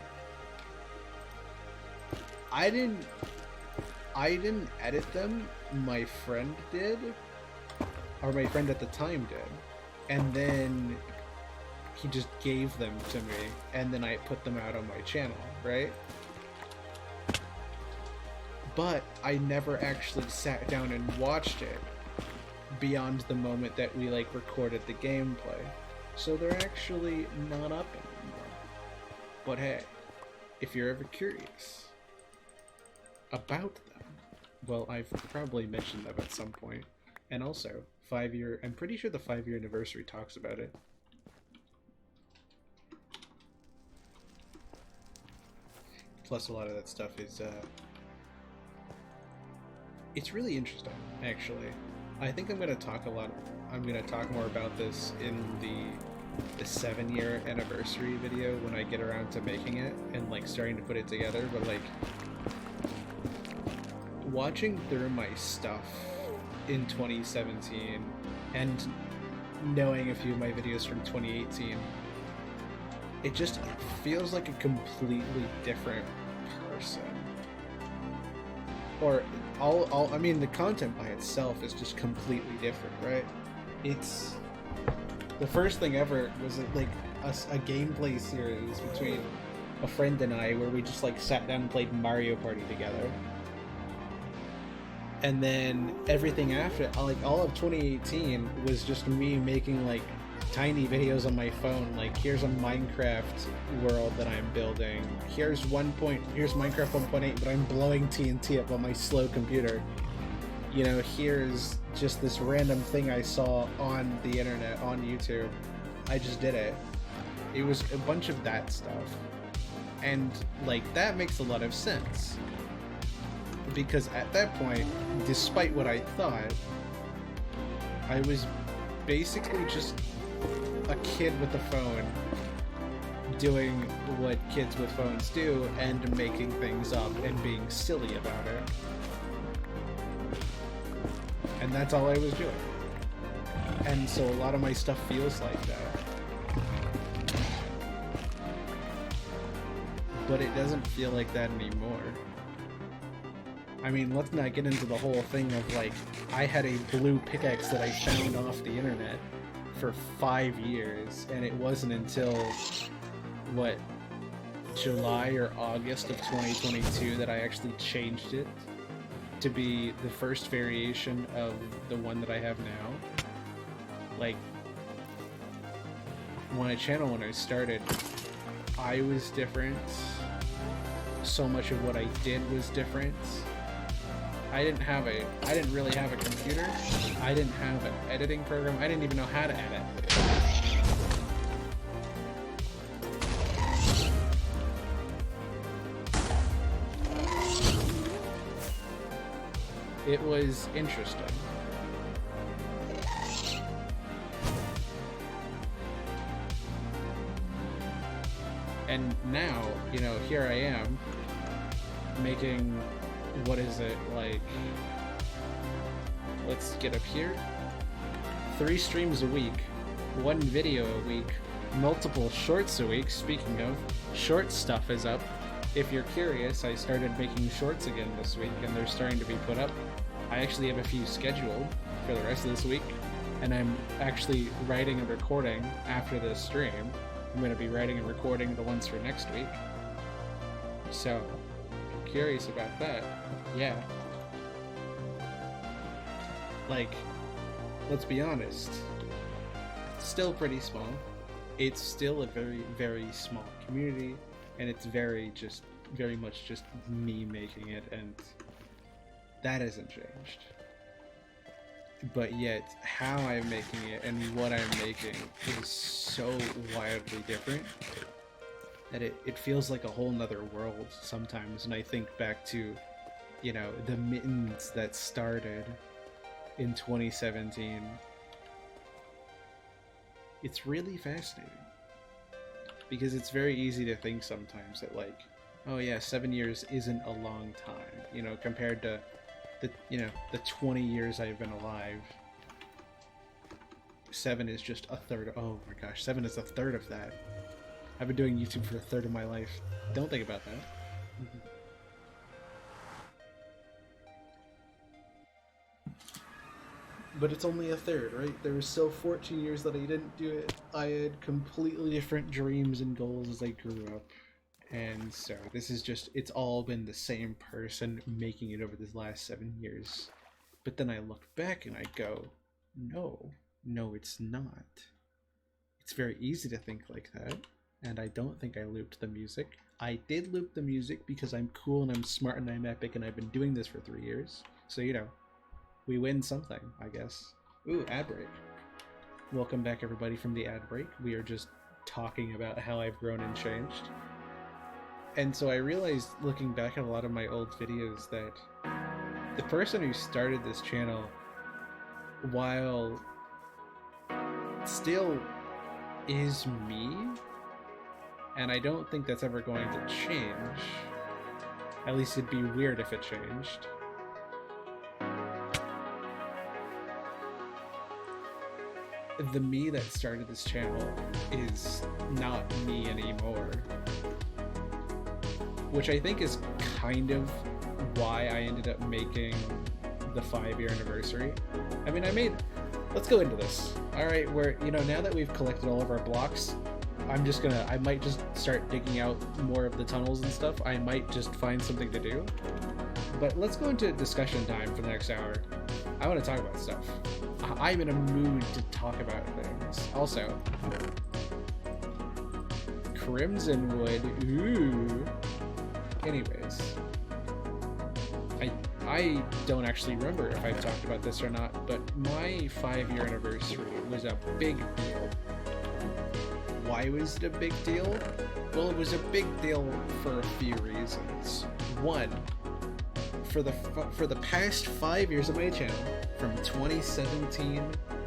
B: I didn't edit them, my friend did, or my friend at the time did, and then he just gave them to me, and then I put them out on my channel, right? But I never actually sat down and watched it beyond the moment that we like recorded the gameplay. So they're actually not up anymore. But hey, if you're ever curious about them, well, I've probably mentioned them at some point. And also, I'm pretty sure the 5-year anniversary talks about it. Plus a lot of that stuff is, it's really interesting, actually. I think I'm going to talk more about this in the 7-year anniversary video when I get around to making it and like starting to put it together, but like watching through my stuff in 2017 and knowing a few of my videos from 2018, it just feels like a completely different person. Or I mean, the content by itself is just completely different, right? It's the first thing ever was like a gameplay series between a friend and I where we just like sat down and played Mario Party together. And then everything after, like all of 2018 was just me making like tiny videos on my phone, like here's a Minecraft world that I'm building, here's Minecraft 1.8 but I'm blowing TNT up on my slow computer, you know, here's just this random thing I saw on the internet, on YouTube, I just did it. It was a bunch of that stuff, and like that makes a lot of sense, because at that point, despite what I thought, I was basically just a kid with a phone doing what kids with phones do and making things up and being silly about it. And that's all I was doing. And so a lot of my stuff feels like that. But it doesn't feel like that anymore. I mean, let's not get into the whole thing of like, I had a blue pickaxe that I found off the internet for 5 years, and it wasn't until, what, July or August of 2022 that I actually changed it to be the first variation of the one that I have now. Like, when I started, I was different. So much of what I did was different. I didn't really have a computer. I didn't have an editing program. I didn't even know how to edit. It was interesting. And now, you know, here I am making, what is it, like, let's get up here, 3 streams a week, 1 video a week, multiple shorts a week. Speaking of, short stuff is up. If you're curious, I started making shorts again this week, and they're starting to be put up. I actually have a few scheduled for the rest of this week, and I'm actually writing and recording after this stream. I'm going to be writing and recording the ones for next week. So, if you're curious about that, yeah. Like, let's be honest, it's still pretty small. It's still a very, very small community, and it's very much just me making it, and that hasn't changed. But yet, how I'm making it and what I'm making is so wildly different that it feels like a whole nother world sometimes. And I think back to, you know, the mittens that started in 2017. It's really fascinating, because it's very easy to think sometimes that, like, oh yeah, 7 years isn't a long time, you know, compared to the 20 years I've been alive. 7 is just a third. Oh my gosh, 7 is a third of that. I've been doing YouTube for a third of my life. Don't think about that. but it's only a third, right? There was still 14 years that I didn't do it. I had completely different dreams and goals as I grew up. And so this is just, it's all been the same person making it over this last 7 years. But then I look back and I go, no, it's not. It's very easy to think like that. And I don't think I looped the music. I did loop the music because I'm cool and I'm smart and I'm epic and I've been doing this for 3 years. So, you know, we win something, I guess. Ooh, ad break. Welcome back, everybody, from the ad break. We are just talking about how I've grown and changed. And so I realized, looking back at a lot of my old videos, that the person who started this channel, while still is me, and I don't think that's ever going to change. At least it'd be weird if it changed. The me that started this channel is not me anymore. Which I think is kind of why I ended up making the 5-year anniversary. I mean, let's go into this. Alright, now that we've collected all of our blocks, I might just start digging out more of the tunnels and stuff. I might just find something to do. But let's go into discussion time for the next hour. I want to talk about stuff. I'm in a mood to talk about things. Also, Crimson Wood, ooh. Anyways, I don't actually remember if I've talked about this or not, but my 5-year anniversary was a big deal. Why was it a big deal? Well, it was a big deal for a few reasons. One, for the past 5 years of my channel, from 2017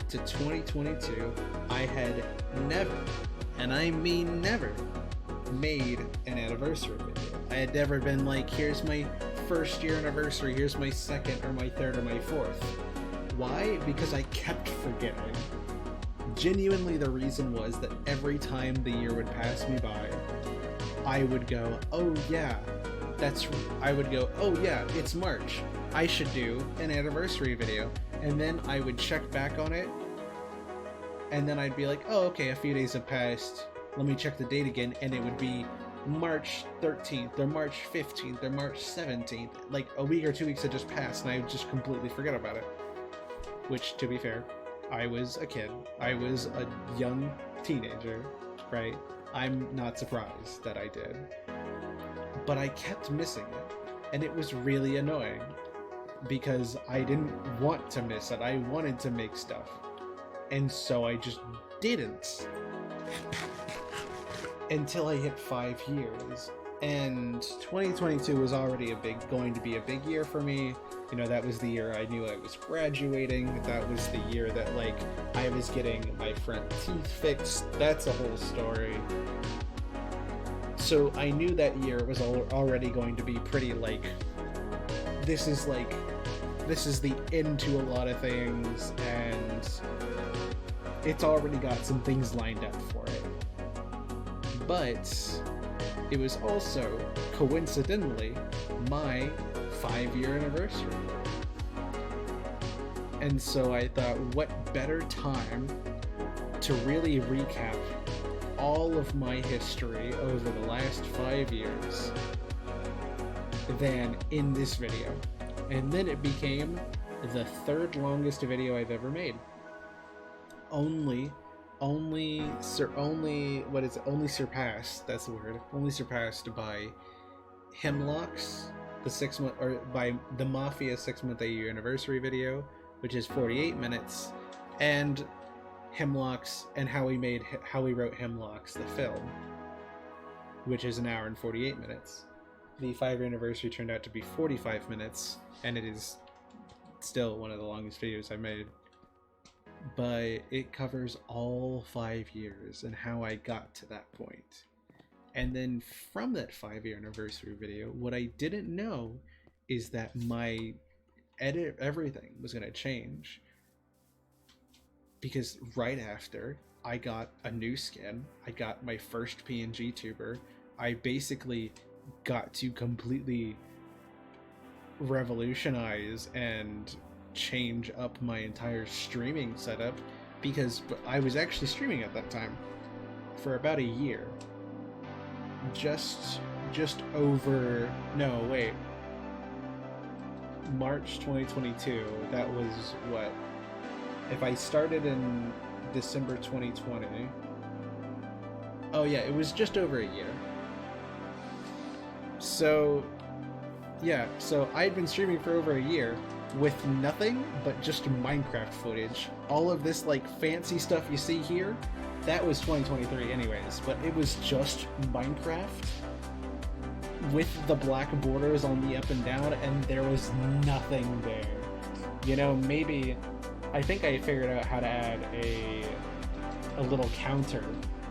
B: to 2022, I had never, and I mean never, made an anniversary video. I had never been like, here's my 1st year anniversary, here's my 2nd or my 3rd or my 4th. Why? Because I kept forgetting. Genuinely, the reason was that every time the year would pass me by, I would go, oh yeah, it's March. I should do an anniversary video. And then I would check back on it, and then I'd be like, oh, okay, a few days have passed. Let me check the date again, and it would be March 13th, or March 15th, or March 17th. Like, a week or 2 weeks had just passed, and I would just completely forget about it. Which, to be fair, I was a kid. I was a young teenager, right? I'm not surprised that I did. But I kept missing it, and it was really annoying, because I didn't want to miss it. I wanted to make stuff, and so I just didn't. Until I hit 5 years, and 2022 was already going to be a big year for me. You know, that was the year I knew I was graduating. That was the year that, like, I was getting my front teeth fixed. That's a whole story. So I knew that year was already going to be pretty, like, this is the end to a lot of things, and it's already got some things lined up for it. But it was also, coincidentally, my 5-year anniversary. And so I thought, what better time to really recap all of my history over the last 5 years than in this video. And then it became the 3rd longest video I've ever made. Only surpassed, that's the word, only surpassed by Hemlock's, the 6-month, or by the Mafia 6-month AU anniversary video, which is 48 minutes, and Hemlock's, and how we wrote Hemlock's, the film, which is 1 hour and 48 minutes. The 5-year anniversary turned out to be 45 minutes, and it is still one of the longest videos I made. But it covers all 5 years and how I got to that point. And then from that 5-year anniversary video, what I didn't know is that my everything was going to change. Because right after, I got a new skin, I got my first PNG tuber, I basically got to completely revolutionize and change up my entire streaming setup because I was actually streaming at that time for about a year. Just over, no, wait. March 2022, that was what? If I started in December 2020, oh yeah, it was just over a year. So, yeah, so I'd been streaming for over a year with nothing but just Minecraft footage. All of this, like, fancy stuff you see here, that was 2023 anyways, but it was just Minecraft with the black borders on the up and down, and there was nothing there. You know, maybe, I think I figured out how to add a little counter.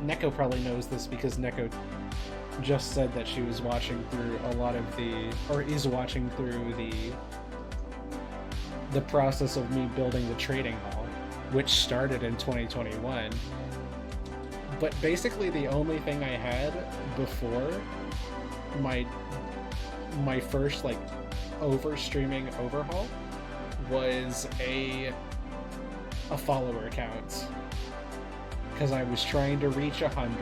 B: Neko probably knows this because Neko just said that she was watching through a lot of or is watching through the process of me building the trading hall, which started in 2021. But basically the only thing I had before my first, like, streaming overhaul was a follower count, because I was trying to reach 100,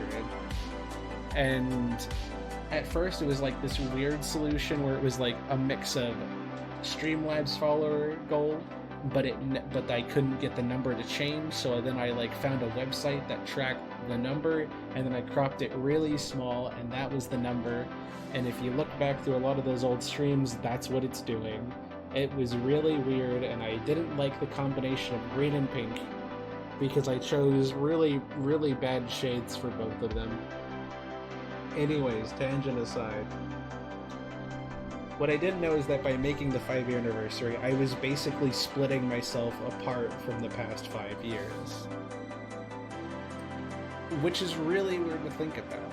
B: and at first it was like this weird solution where it was like a mix of Streamlabs follower goal, but I couldn't get the number to change, so then I like found a website that tracked the number, and then I cropped it really small, and that was the number. And if you look back through a lot of those old streams, that's what it's doing. It was really weird, and I didn't like the combination of green and pink because I chose really, really bad shades for both of them. Anyways, tangent aside, what I didn't know is that by making the 5-year anniversary, I was basically splitting myself apart from the past 5 years. Which is really weird to think about,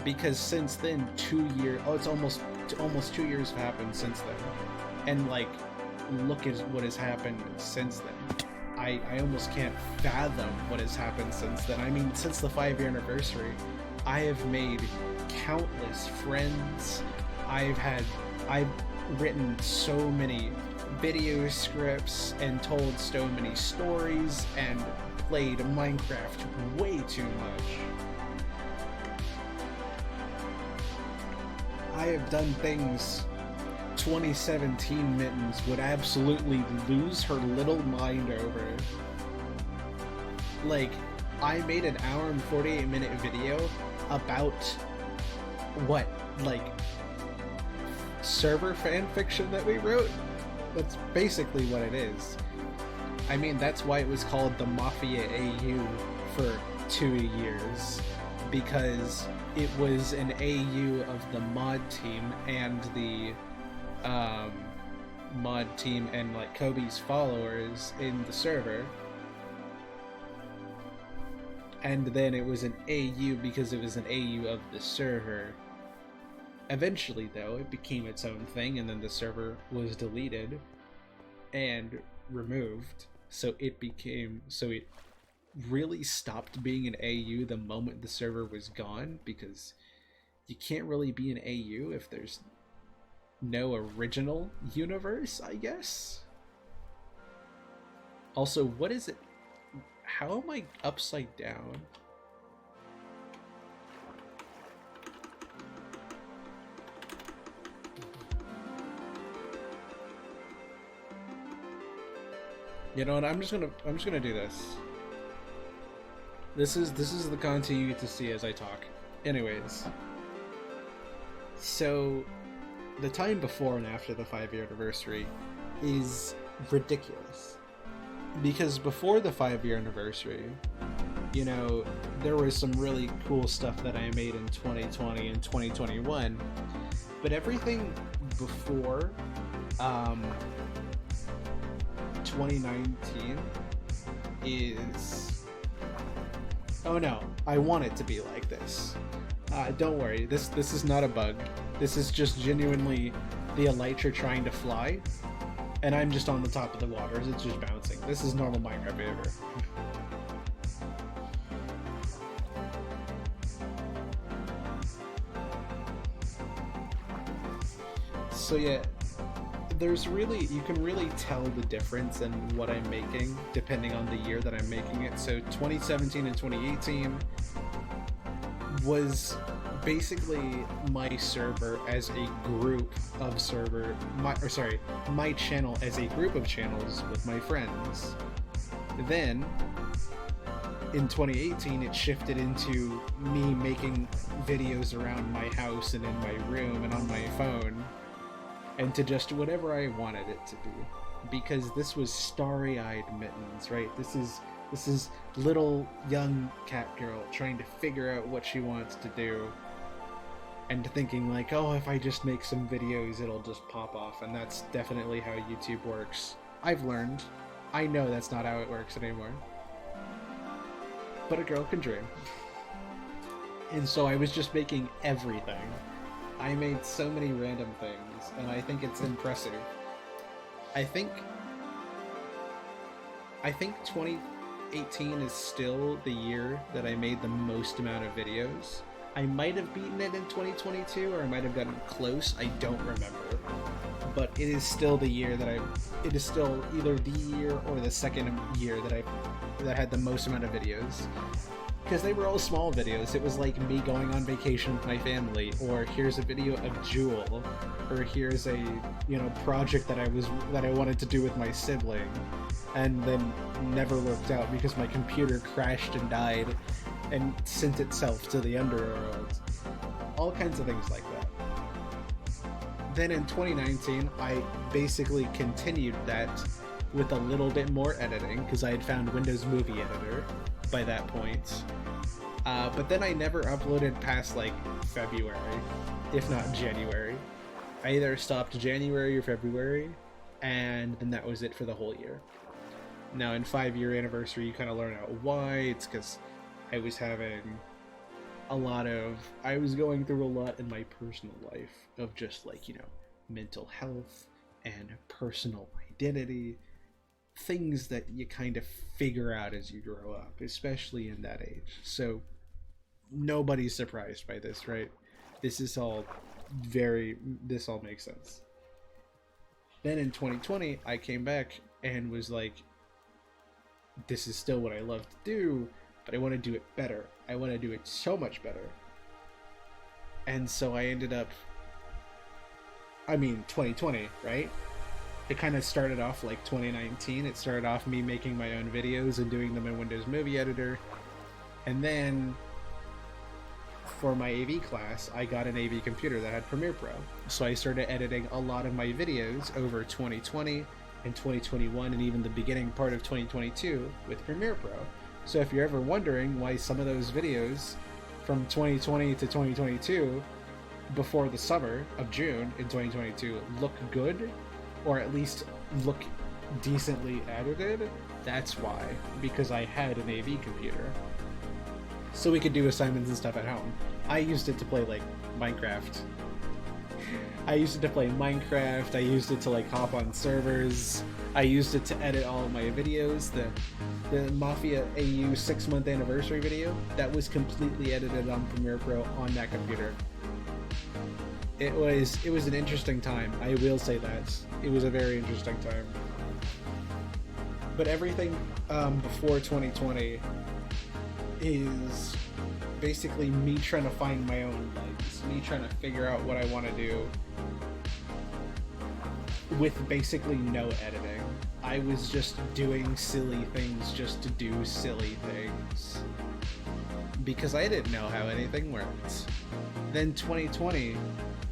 B: because since then, 2 years, it's almost 2 years have happened since then. And like, look at what has happened since then. I almost can't fathom what has happened since then. I mean, since the 5-year anniversary, I have made countless friends. I've written so many video scripts and told so many stories and played Minecraft way too much. I have done things 2017 Mittens would absolutely lose her little mind over. Like, I made an hour and 48-minute video about what, like, server fanfiction that we wrote? That's basically what it is. I mean, that's why it was called the Mafia AU for 2 years, because it was an AU of the mod team and the mod team and like Kobe's followers in the server, and then it was an AU because it was an AU of the server. Eventually, though, it became its own thing, and then the server was deleted and removed, so it really stopped being an AU the moment the server was gone, because you can't really be an AU if there's no original universe, I guess. Also, what is it? How am I upside down? You know what? I'm just gonna do this. This is the content you get to see as I talk. Anyways, so the time before and after the 5-year anniversary is ridiculous, because before the 5-year anniversary, you know, there was some really cool stuff that I made in 2020 and 2021, but everything before 2019 is, oh no, I want it to be like this. Don't worry, this is not a bug. This is just genuinely the elytra trying to fly, and I'm just on the top of the waters. It's just bouncing. This is normal Minecraft behavior. So yeah, you can really tell the difference in what I'm making depending on the year that I'm making it. So 2017 and 2018 was basically my server as a group of my channel as a group of channels with my friends. Then in 2018 it shifted into me making videos around my house and in my room and on my phone, and to just whatever I wanted it to be, because this was starry-eyed Mittens, right? This is little young cat girl trying to figure out what she wants to do and thinking like, oh, if I just make some videos it'll just pop off. And that's definitely how YouTube works. I've learned. I know that's not how it works anymore, but a girl can dream. And so I was just making everything. I made so many random things, and I think it's impressive. I think 2018 is still the year that I made the most amount of videos. I might have beaten it in 2022, or I might have gotten close, I don't remember. But it is still the year that it is still either the year or the second year that had the most amount of videos. Because they were all small videos. It was like me going on vacation with my family, or here's a video of Jewel, or here's a project that I wanted to do with my sibling, and then never worked out because my computer crashed and died and sent itself to the underworld. All kinds of things like that. Then in 2019, I basically continued that with a little bit more editing, because I had found Windows Movie Editor by that point. But then I never uploaded past like February, if not January. I either stopped January or February, and then that was it for the whole year. Now in 5-year anniversary you kind of learn out why. It's because I was going through a lot in my personal life of just like, mental health and personal identity. Things that you kind of figure out as you grow up, especially in that age. So nobody's surprised by this, right? This all makes sense. Then in 2020, I came back and was like, this is still what I love to do, but I want to do it better. I want to do it so much better. And so I ended up, 2020, right? It kind of started off like 2019. It started off me making my own videos and doing them in Windows Movie Editor. And then for my AV class, I got an AV computer that had Premiere Pro. So I started editing a lot of my videos over 2020 and 2021 and even the beginning part of 2022 with Premiere Pro. So if you're ever wondering why some of those videos from 2020 to 2022 before the summer of June in 2022 look good, or at least look decently edited, that's why. Because I had an AV computer. So we could do assignments and stuff at home. I used it to play like Minecraft. I used it to like hop on servers. I used it to edit all of my videos. The Mafia AU 6-month anniversary video, that was completely edited on Premiere Pro on that computer. It was an interesting time, I will say that. It was a very interesting time. But everything before 2020 is basically me trying to find my own legs, me trying to figure out what I want to do with basically no editing. I was just doing silly things just to do silly things because I didn't know how anything worked. Then 2020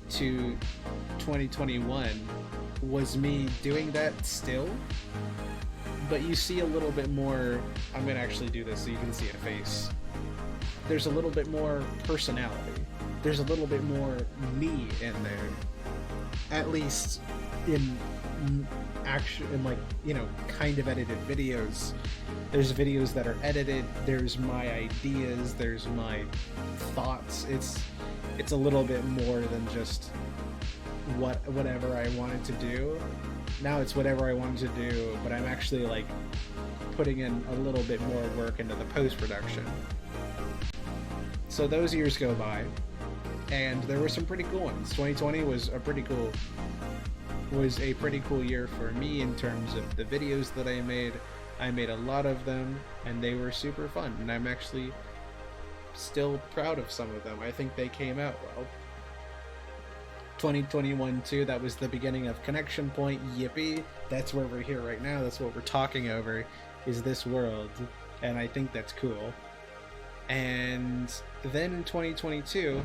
B: to 2021 was me doing that still, but you see a little bit more. I'm gonna actually do this so you can see a face. There's a little bit more personality. There's a little bit more me in there, at least in kind of edited videos. There's videos that are edited, there's my ideas, there's my thoughts. It's a little bit more than just whatever I wanted to do. Now it's whatever I wanted to do, but I'm actually like putting in a little bit more work into the post-production. So those years go by, and there were some pretty cool ones. 2020 was a pretty cool was a pretty cool year for me in terms of the videos that I made. I made a lot of them, and they were super fun, and I'm actually still proud of some of them. I think they came out well. 2021 too, that was the beginning of Connection Point. Yippee! That's where we're here right now. That's what we're talking over, is this world, and I think that's cool. And then in 2022,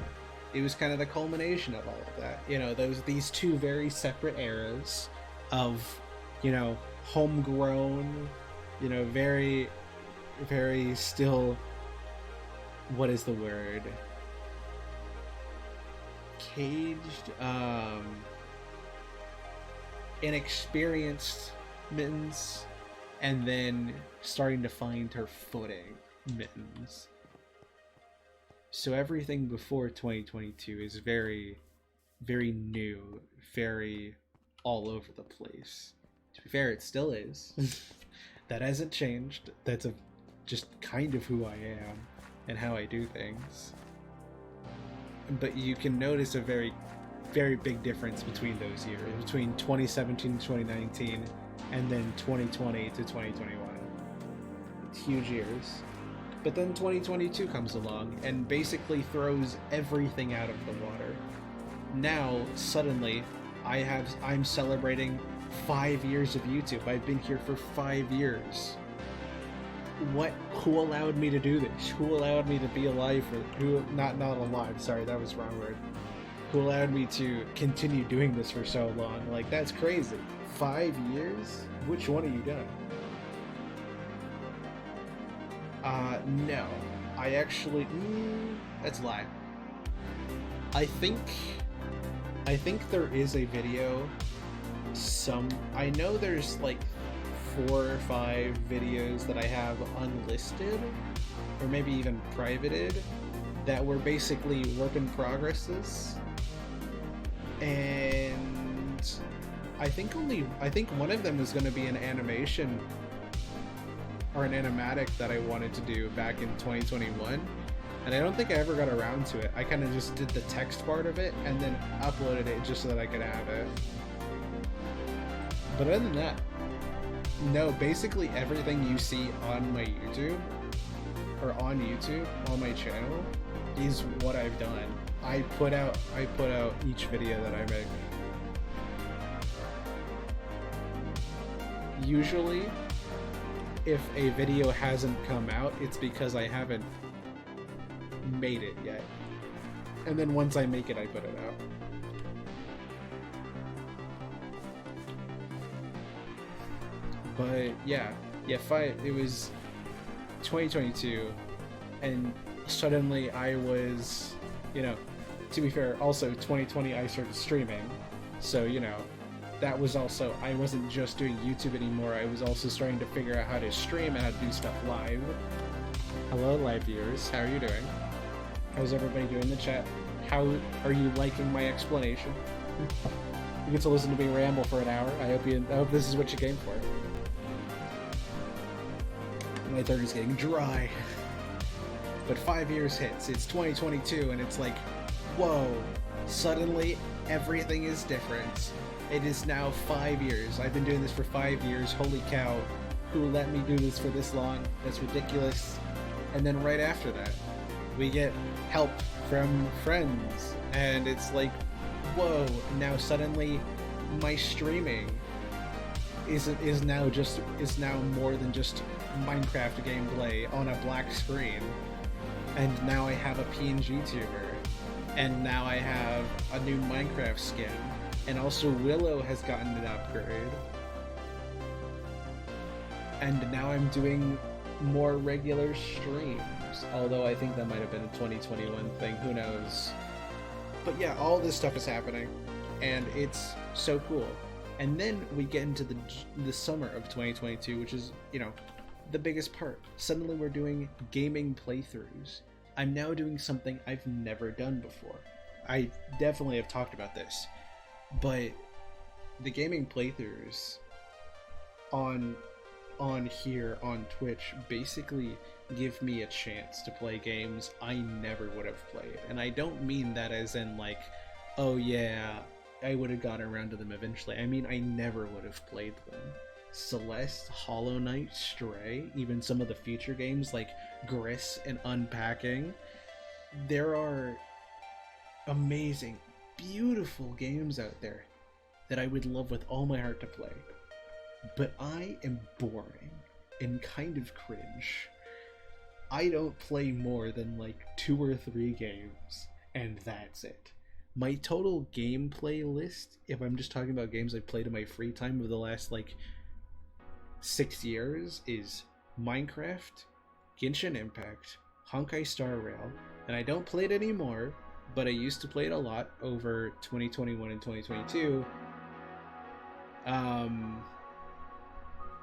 B: it was kind of the culmination of all of that. You know, these two very separate eras of, you know, homegrown, you know, very, very still, what is the word? Caged, inexperienced Mittens, and then starting to find her footing, Mittens. So everything before 2022 is very, very new, very all over the place. To be fair, it still is. That hasn't changed. That's just kind of who I am and how I do things. But you can notice a very, very big difference between those years, between 2017 to 2019, and then 2020 to 2021. It's huge years. But then 2022 comes along and basically throws everything out of the water. Now, suddenly, I'm celebrating 5 years of YouTube. I've been here for 5 years. Who allowed me to do this? Who allowed me to be alive not alive, sorry, that was the wrong word. Who allowed me to continue doing this for so long? Like, that's crazy. 5 years? Which one have you done? No. I actually... that's a lie. I think there is a video... I know there's, like, 4 or 5 videos that I have unlisted, or maybe even privated, that were basically work in progresses. And... I think one of them was going to be an animation or an animatic that I wanted to do back in 2021, and I don't think I ever got around to it. I kind of just did the text part of it and then uploaded it just so that I could have it. But other than that, no, basically everything you see on my YouTube, or on YouTube, on my channel, is what I've done. I put out each video that I make. Usually, if a video hasn't come out, it's because I haven't made it yet. And then once I make it, I put it out. But yeah, it was 2022, and suddenly I was, you know, to be fair, also 2020 I started streaming, so, you know, that was also, I wasn't just doing YouTube anymore, I was also starting to figure out how to stream and how to do stuff live. Hello live viewers, how are you doing? How's everybody doing in the chat? How are you liking my explanation? You get to listen to me ramble for an hour. I hope this is what you came for. My throat is getting dry. But 5 years hits, it's 2022, and it's like, whoa, suddenly everything is different. It is now 5 years. I've been doing this for 5 years, holy cow. Who let me do this for this long? That's ridiculous. And then right after that, we get help from friends, and it's like, whoa, now suddenly my streaming is now more than just Minecraft gameplay on a black screen, and now I have a PNG tuber, and now I have a new Minecraft skin, and also Willow has gotten an upgrade, and now I'm doing more regular streams, although I think that might have been a 2021 thing, who knows. But yeah, all this stuff is happening, and it's so cool. And then we get into the summer of 2022, which is, you know, the biggest part. Suddenly we're doing gaming playthroughs. I'm now doing something I've never done before. I definitely have talked about this, but the gaming playthroughs on here on Twitch basically give me a chance to play games I never would have played. And I don't mean that as in like, oh yeah, I would have gotten around to them eventually. I mean, I never would have played them. Celeste, Hollow Knight, Stray, even some of the future games like Gris and Unpacking. There are amazing, beautiful games out there that I would love with all my heart to play. But I am boring and kind of cringe. I don't play more than like 2 or 3 games, and that's it. My total gameplay list, if I'm just talking about games I've played in my free time over the last like 6 years, is Minecraft, Genshin Impact, Honkai Star Rail, and I don't play it anymore, but I used to play it a lot over 2021 and 2022.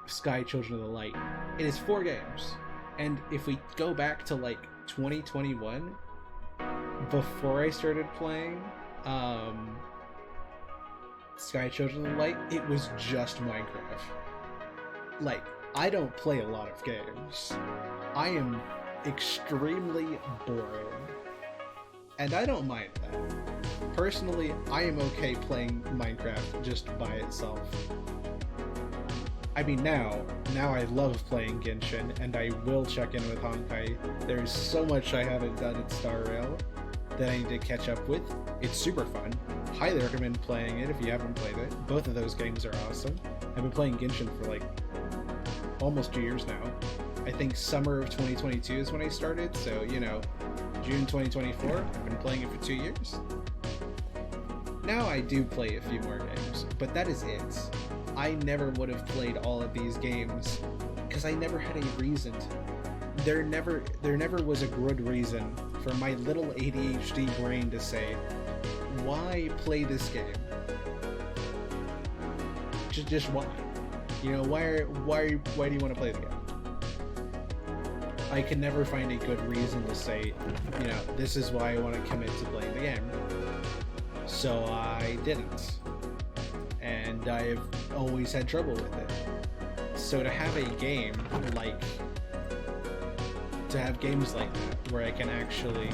B: Sky Children of the Light. It is 4 games. And if we go back to like 2021, before I started playing Sky Children of the Light, it was just Minecraft. Like, I don't play a lot of games. I am extremely boring. And I don't mind that. Personally, I am okay playing Minecraft just by itself. I mean, now I love playing Genshin, and I will check in with Honkai. There's so much I haven't done in Star Rail that I need to catch up with. It's super fun. Highly recommend playing it if you haven't played it. Both of those games are awesome. I've been playing Genshin for like almost 2 years now. I think summer of 2022 is when I started, so you know, June 2024, I've been playing it for 2 years. Now I do play a few more games, but that is it. I never would have played all of these games because I never had a reason to. There never was a good reason for my little ADHD brain to say, why play this game? Just why? You know, why do you want to play the game? I can never find a good reason to say, you know, this is why I want to commit to playing the game. So I didn't. And I've always had trouble with it. So to have a game like, to have games like that where I can actually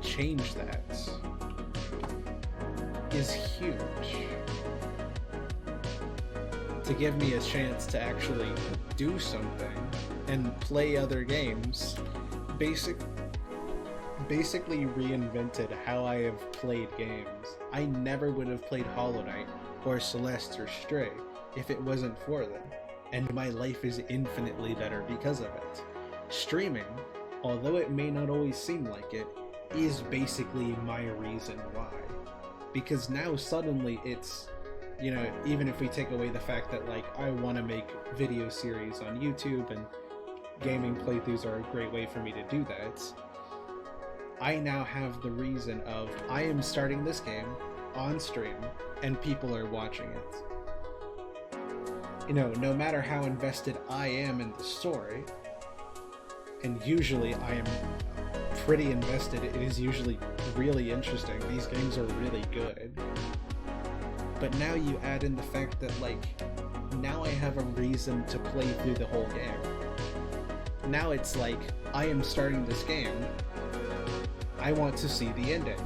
B: change that is huge. To give me a chance to actually do something and play other games, basically reinvented how I have played games. I never would have played Hollow Knight or Celeste or Stray if it wasn't for them, and my life is infinitely better because of it. Streaming, although it may not always seem like it, is basically my reason why. Because now suddenly it's, you know, even if we take away the fact that like I want to make video series on YouTube and gaming playthroughs are a great way for me to do that, I now have the reason of I am starting this game on stream and people are watching it. You know, no matter how invested I am in the story, and usually I am pretty invested, it is usually really interesting. These games are really good. But now you add in the fact that like, now I have a reason to play through the whole game. Now it's like, I am starting this game, I want to see the ending.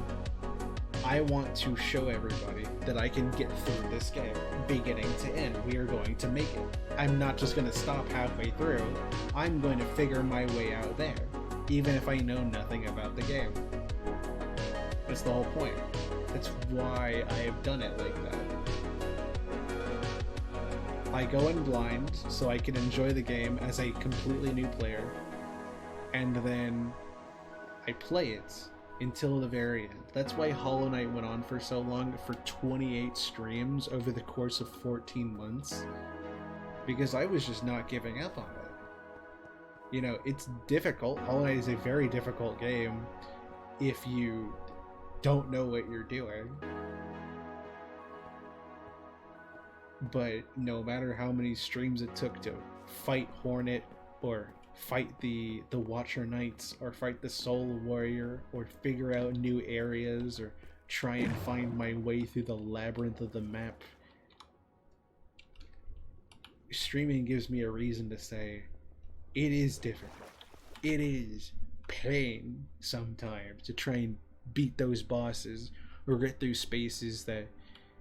B: I want to show everybody that I can get through this game, beginning to end. We are going to make it. I'm not just going to stop halfway through. I'm going to figure my way out there, even if I know nothing about the game. That's the whole point. That's why I have done it like that. I go in blind so I can enjoy the game as a completely new player, and then I play it until the very end. That's why Hollow Knight went on for so long, for 28 streams over the course of 14 months, because I was just not giving up on it. You know, it's difficult. Hollow Knight is a very difficult game if you don't know what you're doing. But no matter how many streams it took to fight Hornet, or fight the Watcher Knights, or fight the Soul Warrior, or figure out new areas, or try and find my way through the labyrinth of the map, streaming gives me a reason to say it is difficult. It is pain sometimes to try and beat those bosses or get through spaces that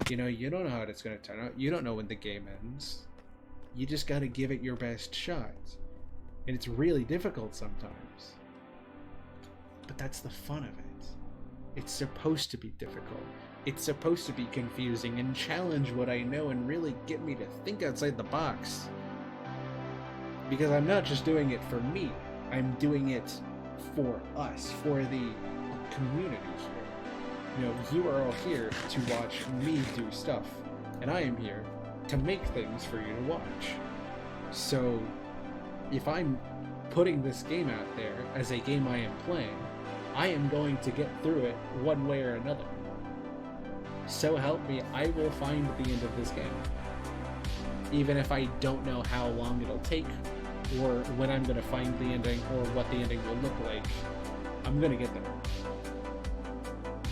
B: You know, you don't know how it's going to turn out. You don't know when the game ends. You just got to give it your best shot. And it's really difficult sometimes. But that's the fun of it. It's supposed to be difficult. It's supposed to be confusing and challenge what I know and really get me to think outside the box. Because I'm not just doing it for me. I'm doing it for us, for the community here. You know, you are all here to watch me do stuff. And I am here to make things for you to watch. So, if I'm putting this game out there as a game I am playing, I am going to get through it one way or another. So help me, I will find the end of this game. Even if I don't know how long it'll take, or when I'm going to find the ending, or what the ending will look like, I'm going to get there.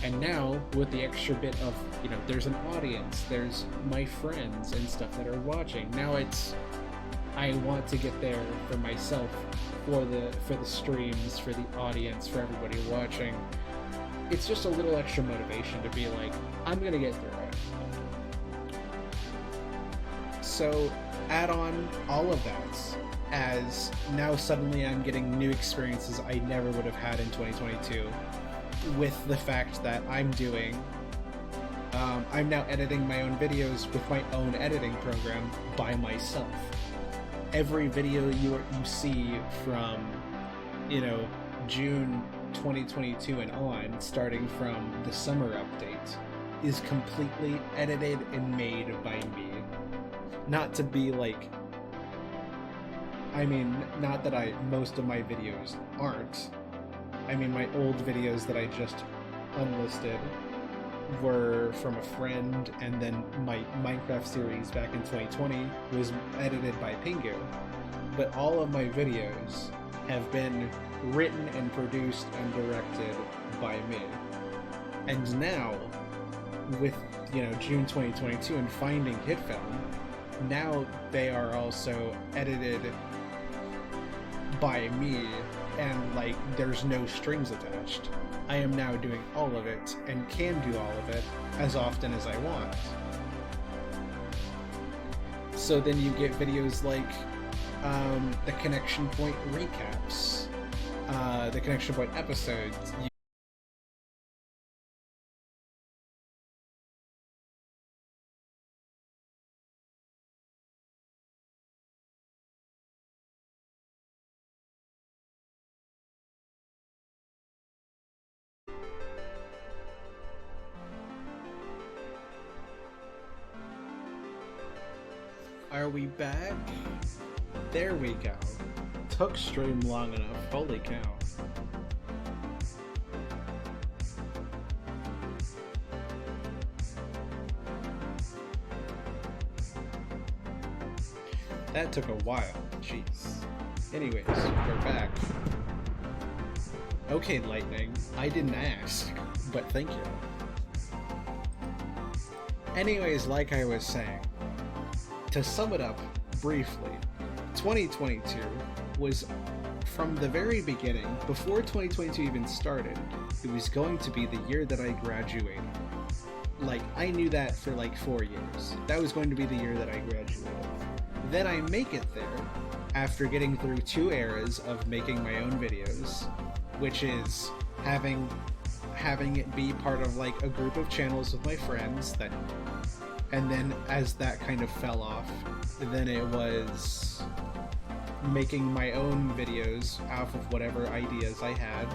B: And now, with the extra bit of, you know, there's an audience, there's my friends and stuff that are watching, now it's, I want to get there for myself, for the streams, for the audience, for everybody watching. It's just a little extra motivation to be like, I'm gonna get through it. So add on all of that, as now suddenly I'm getting new experiences I never would have had in 2022, with the fact that I'm now editing my own videos with my own editing program by myself. Every video you see from, you know, June 2022 and on, starting from the summer update, is completely edited and made by me. Not to be like, I mean, not that most of my videos aren't. I mean, my old videos that I just unlisted were from a friend, and then my Minecraft series back in 2020 was edited by Pingu. But all of my videos have been written and produced and directed by me. And now, with, you know, June 2022 and finding HitFilm, now they are also edited by me, and like there's no strings attached. I am now doing all of it and can do all of it as often as I want. So then you get videos like the Connection Point recaps, the Connection Point episodes. Are we back? There we go. Took stream long enough. Holy cow. That took a while. Jeez. Anyways, we're back. Okay, Lightning. I didn't ask, but thank you. Anyways, like I was saying, to sum it up briefly, 2022 was, from the very beginning, before 2022 even started, it was going to be the year that I graduated. Like, I knew that for like 4 years. That was going to be the year that I graduated. Then I make it there after getting through 2 eras of making my own videos, which is having it be part of like a group of channels with my friends, that, and then as that kind of fell off, then it was making my own videos off of whatever ideas I had,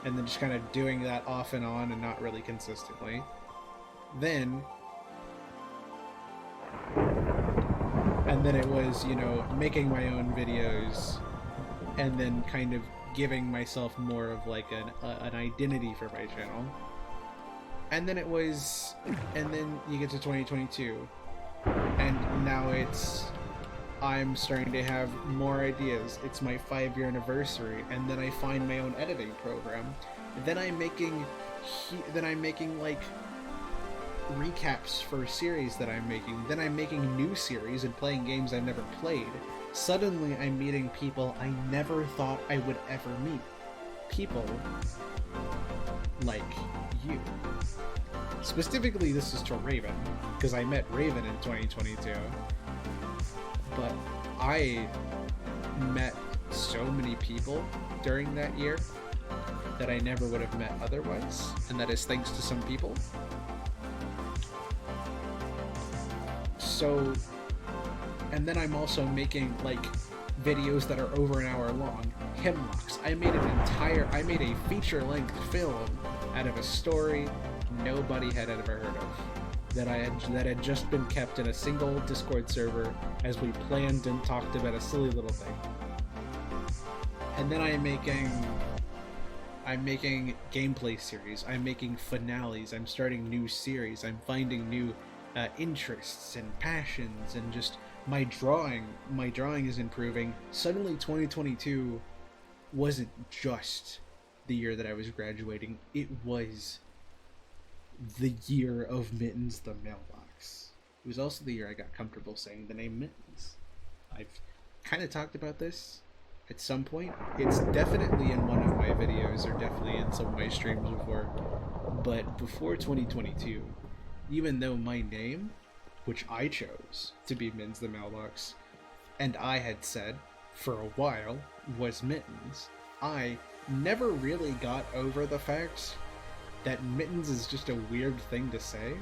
B: and then just kind of doing that off and on and not really consistently. Then it was, you know, making my own videos and then kind of giving myself more of like an identity for my channel. And then you get to 2022, and now I'm starting to have more ideas. It's my 5-year anniversary, and then I find my own editing program. Then I'm making like recaps for series that I'm making. Then I'm making new series and playing games I've never played. Suddenly I'm meeting people I never thought I would ever meet. People like you. Specifically, this is to Raven, because I met Raven in 2022. But I met so many people during that year that I never would have met otherwise, and that is thanks to some people. So, and then I'm also making like videos that are over an hour long. Hemlocks. I made a feature-length film out of a story nobody had ever heard of, that had just been kept in a single Discord server as we planned and talked about a silly little thing. And then I'm making gameplay series, I'm making finales, I'm starting new series, I'm finding new interests and passions, and just my drawing is improving. Suddenly 2022 wasn't just the year that I was graduating, it was the year of Mittens the Mailbox. It was also the year I got comfortable saying the name Mittens. I've kind of talked about this at some point. It's definitely in one of my videos, or definitely in some of my streams before. But before 2022, even though my name, which I chose to be Mittens the Mailbox, and I had said for a while was Mittens, I never really got over the fact that Mittens is just a weird thing to say.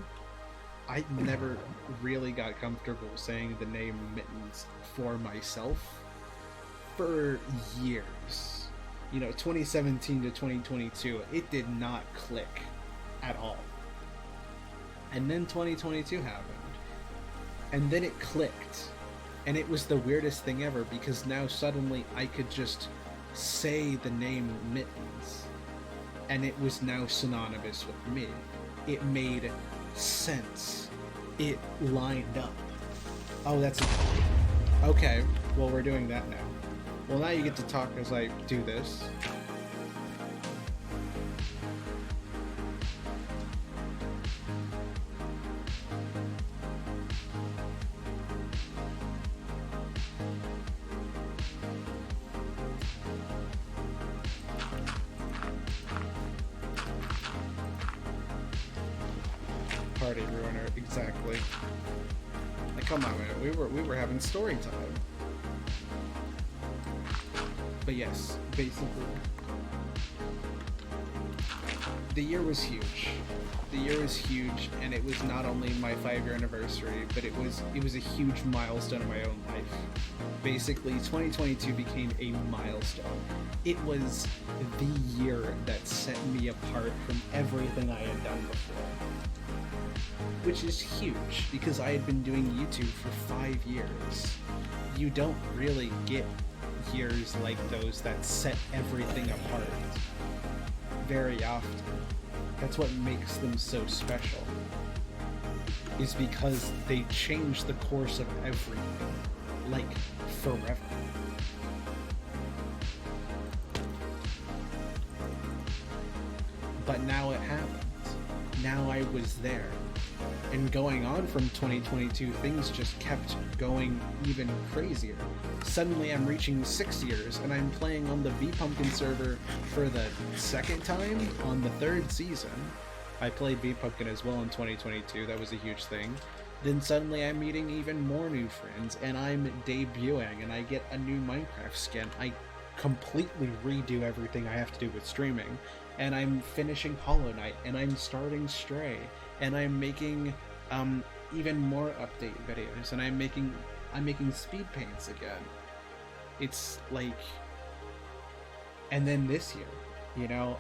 B: I never really got comfortable saying the name Mittens for myself for years. 2017 to 2022, it did not click at all. And then 2022 happened. And then it clicked. And it was the weirdest thing ever, because now suddenly I could just say the name Mittens, and it was now synonymous with me. It made sense. It lined up. Oh, that's... Okay, well, we're doing that now. Well, now you get to talk as I do this. Party ruiner, exactly. Like, come on, man. We were having story time. But yes, basically, the year was huge. The year was huge, and it was not only my 5-year anniversary, but it was a huge milestone in my own life. Basically, 2022 became a milestone. It was the year that set me apart from everything I had done before. Which is huge, because I had been doing YouTube for 5 years. You don't really get years like those that set everything apart very often. That's what makes them so special, is because they change the course of everything, like forever. But now it happened. Now I was there. And going on from 2022, things just kept going even crazier. Suddenly I'm reaching 6 years, and I'm playing on the V-Pumpkin server for the second time on the 3rd season. I played V-Pumpkin as well in 2022, that was a huge thing. Then suddenly I'm meeting even more new friends, and I'm debuting, and I get a new Minecraft skin. I completely redo everything I have to do with streaming, and I'm finishing Hollow Knight, and I'm starting Stray, and I'm making even more update videos, and I'm making speed paints again. It's like, and then this year,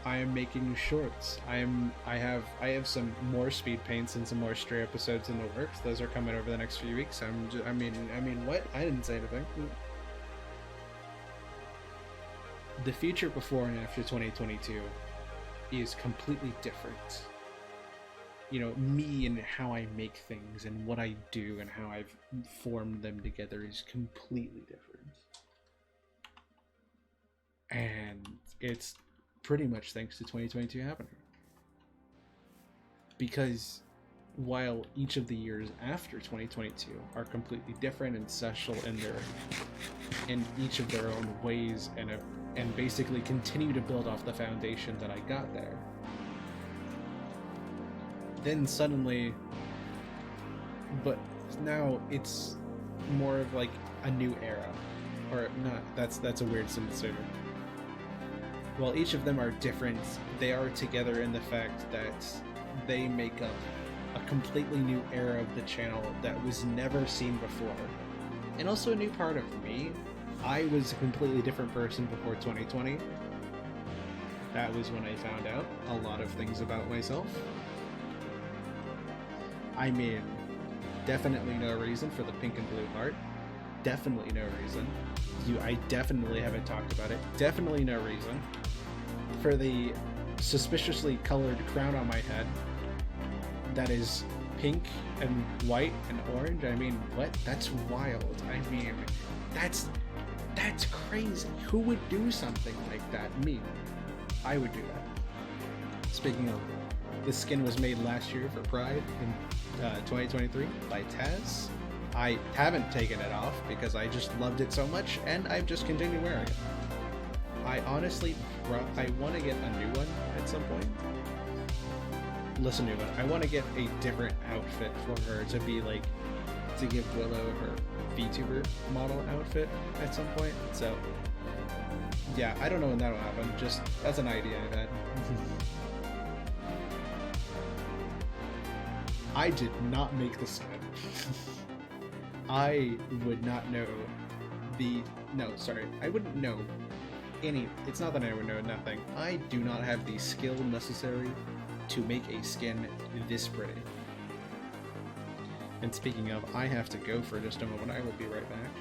B: I am making shorts. I have some more speed paints and some more Stray episodes in the works. Those are coming over the next few weeks. I mean, what? I didn't say anything. The future before and after 2022 is completely different. Me and how I make things and what I do and how I've formed them together is completely different. And it's pretty much thanks to 2022 happening. Because while each of the years after 2022 are completely different and special in each of their own ways, and basically continue to build off the foundation that I got there, then suddenly, but now it's more of like a new era, or not. That's a weird sentence. While each of them are different, they are together in the fact that they make up a completely new era of the channel that was never seen before, and also a new part of me. I was a completely different person before 2020. That was when I found out a lot of things about myself. I mean, definitely no reason for the pink and blue heart. Definitely no reason. I definitely haven't talked about it. Definitely no reason for the suspiciously colored crown on my head that is pink and white and orange. I mean, what? That's wild. I mean, that's crazy. Who would do something like that? Me. I would do that. Speaking of, this skin was made last year for Pride in 2023 by Taz. I haven't taken it off because I just loved it so much, and I've just continued wearing it. I honestly, I want to get a new one at some point. Listen, new one. I want to get a different outfit for her to be like, to give Willow her VTuber model outfit at some point. So, yeah, I don't know when that'll happen. Just, that's an idea I've had. I did not make the skin. I would not know I wouldn't know it's not that I would know nothing. I do not have the skill necessary to make a skin this pretty. And speaking of, I have to go for just a moment. I will be right back.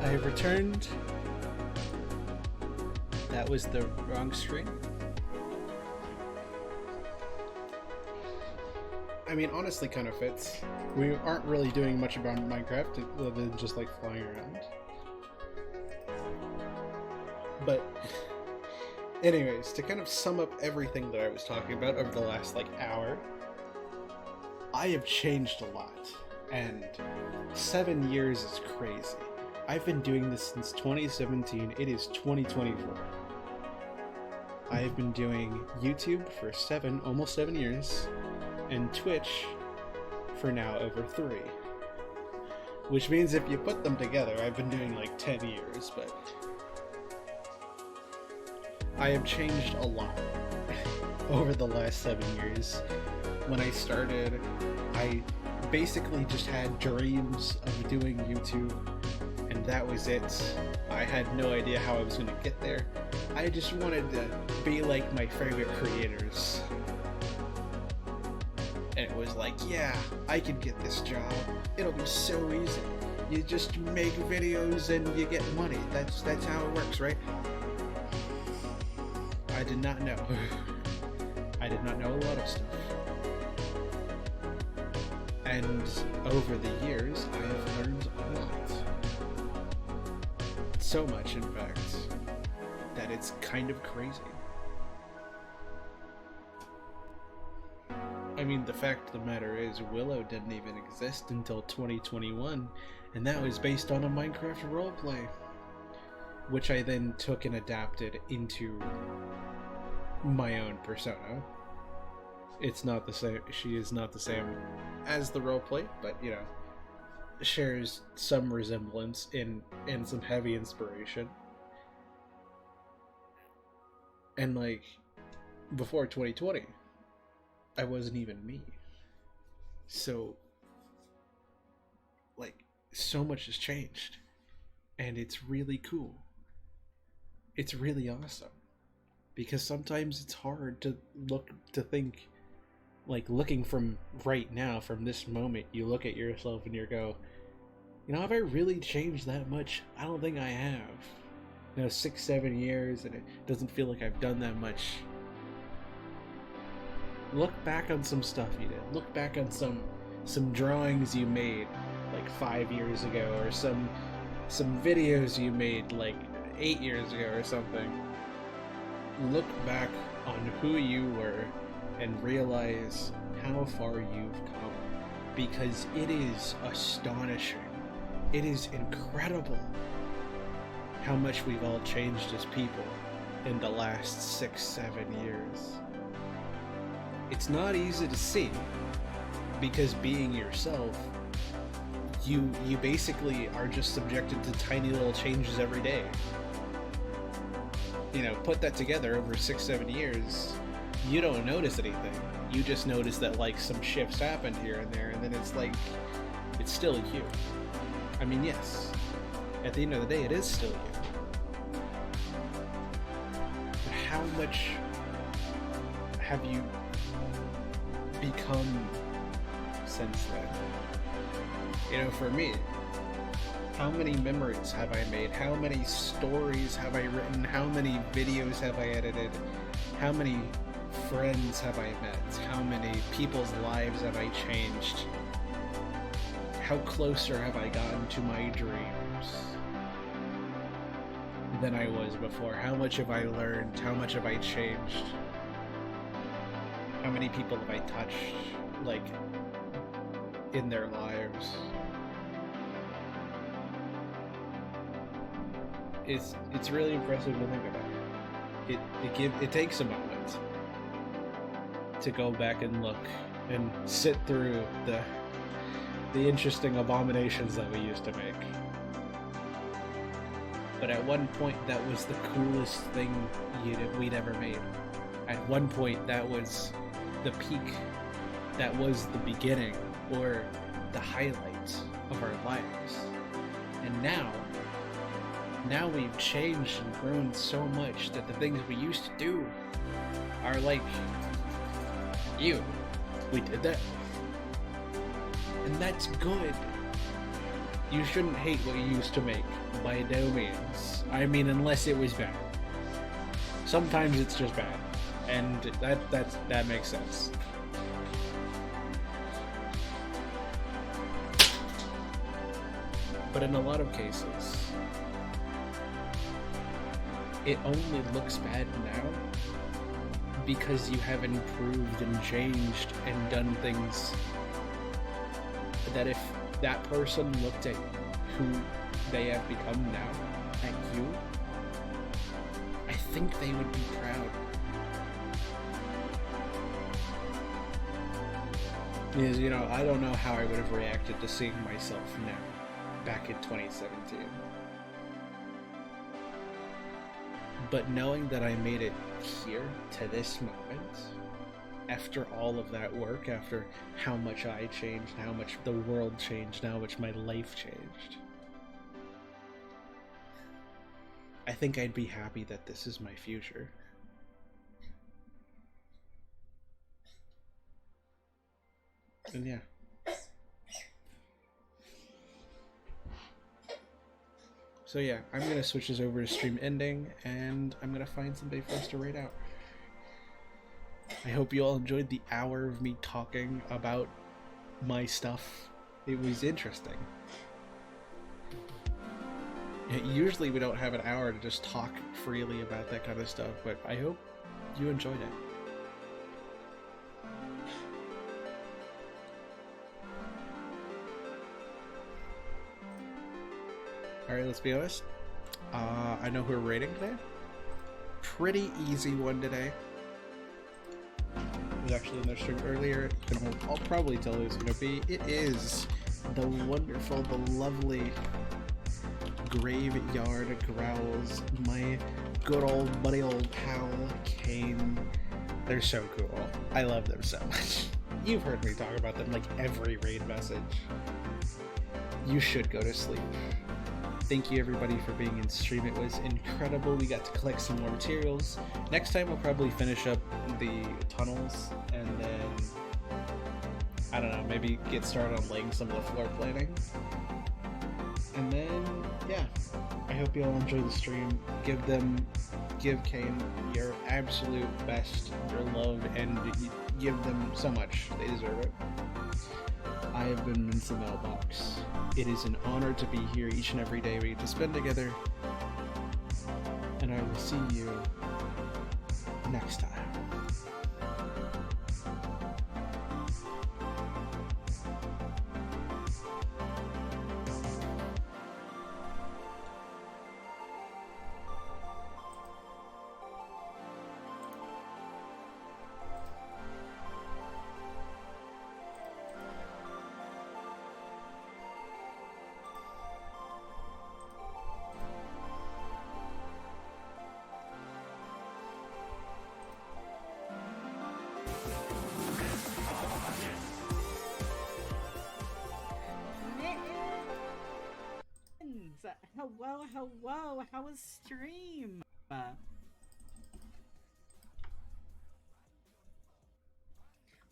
B: I have returned. That was the wrong stream. I mean, honestly, kind of fits. We aren't really doing much about Minecraft other than just like flying around. But anyways, to kind of sum up everything that I was talking about over the last like hour, I have changed a lot, and 7 years is crazy. I've been doing this since 2017. It is 2024. I have been doing YouTube for almost 7 years, and Twitch for now over 3. Which means if you put them together, I've been doing like 10 years, but I have changed a lot over the last 7 years. When I started, I basically just had dreams of doing YouTube, and that was it. I had no idea how I was going to get there. I just wanted to be like my favorite creators. And it was like, yeah, I could get this job. It'll be so easy. You just make videos and you get money. That's how it works, right? I did not know. I did not know a lot of stuff. And over the years, I have learned a lot. So much, in fact, that it's kind of crazy. I mean, the fact of the matter is, Willow didn't even exist until 2021, and that was based on a Minecraft roleplay, which I then took and adapted into my own persona. It's not the same. She is not the same as the roleplay, but you know, shares some resemblance and some heavy inspiration. And like before 2020, I wasn't even me. So like so much has changed, and it's really cool. It's really awesome, because sometimes it's hard to think, like looking from right now, from this moment, you look at yourself and you go, you know, have I really changed that much? I don't think I have. You know, 6-7 years, and it doesn't feel like I've done that much. Look back on some stuff you did. Look back on some drawings you made like 5 years ago, or some videos you made like 8 years ago or something. Look back on who you were and realize how far you've come, because it is astonishing. It is incredible how much we've all changed as people in the last 6-7 years. It's not easy to see, because being yourself, you basically are just subjected to tiny little changes every day. You know, put that together over 6-7 years, you don't notice anything. You just notice that like some shifts happened here and there, and then it's like, it's still you. I mean, yes, at the end of the day, it is still you. But how much have you become since then? You know, for me, how many memories have I made? How many stories have I written? How many videos have I edited? How many friends have I met? How many people's lives have I changed? How closer have I gotten to my dreams than I was before? How much have I learned? How much have I changed? How many people have I touched, like, in their lives? It's really impressive to think about. It takes a moment to go back and look and sit through the interesting abominations that we used to make. But at one point, that was the coolest thing we'd ever made. At one point, that was the peak. That was the beginning, or the highlight of our lives. And now we've changed and grown so much that the things we used to do are like, ew, we did that. And that's good. You shouldn't hate what you used to make, by no means. I mean, unless it was bad. Sometimes it's just bad, and that makes sense. But in a lot of cases, it only looks bad now because you have improved and changed and done things that if that person looked at who they have become now, at you, I think they would be proud. Because, you know, I don't know how I would have reacted to seeing myself now, back in 2017. But knowing that I made it here to this moment, after all of that work, after how much I changed, how much the world changed, how much my life changed, I think I'd be happy that this is my future. And yeah. So yeah, I'm gonna switch this over to stream ending, and I'm gonna find somebody for us to raid out. I hope you all enjoyed the hour of me talking about my stuff. It was interesting. Usually we don't have an hour to just talk freely about that kind of stuff, but I hope you enjoyed it. Alright, let's be honest. I know who we're rating today. Pretty easy one today. It was actually in their stream earlier. I'll probably tell who it's going to be. It is the wonderful, the lovely Graveyard Growls, my good old buddy old pal, Kane. They're so cool. I love them so much. You've heard me talk about them like every raid message. You should go to sleep. Thank you everybody for being in stream. It was incredible. We got to collect some more materials. Next time we'll probably finish up the tunnels and then, I don't know, maybe get started on laying some of the floor planning. And then, yeah, I hope you all enjoy the stream. Give Kane your absolute best, your love, and give them so much. They deserve it. I have been Mince the Mailbox. It is an honor to be here each and every day we get to spend together. And I will see you next time.
C: Hello, how was stream?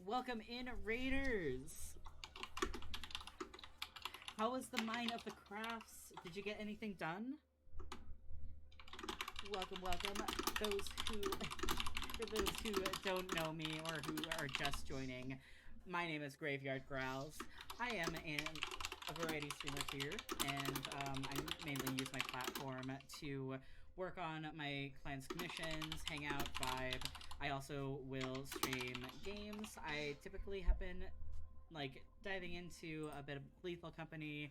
C: Welcome in, Raiders! How was the Mine of the Crafts? Did you get anything done? Welcome. For those who don't know me or who are just joining, my name is Graveyard Growls. I am a variety streamer here, and I mainly use my platform to work on my client's commissions, hang out, vibe. I also will stream games. I typically have been diving into a bit of Lethal Company,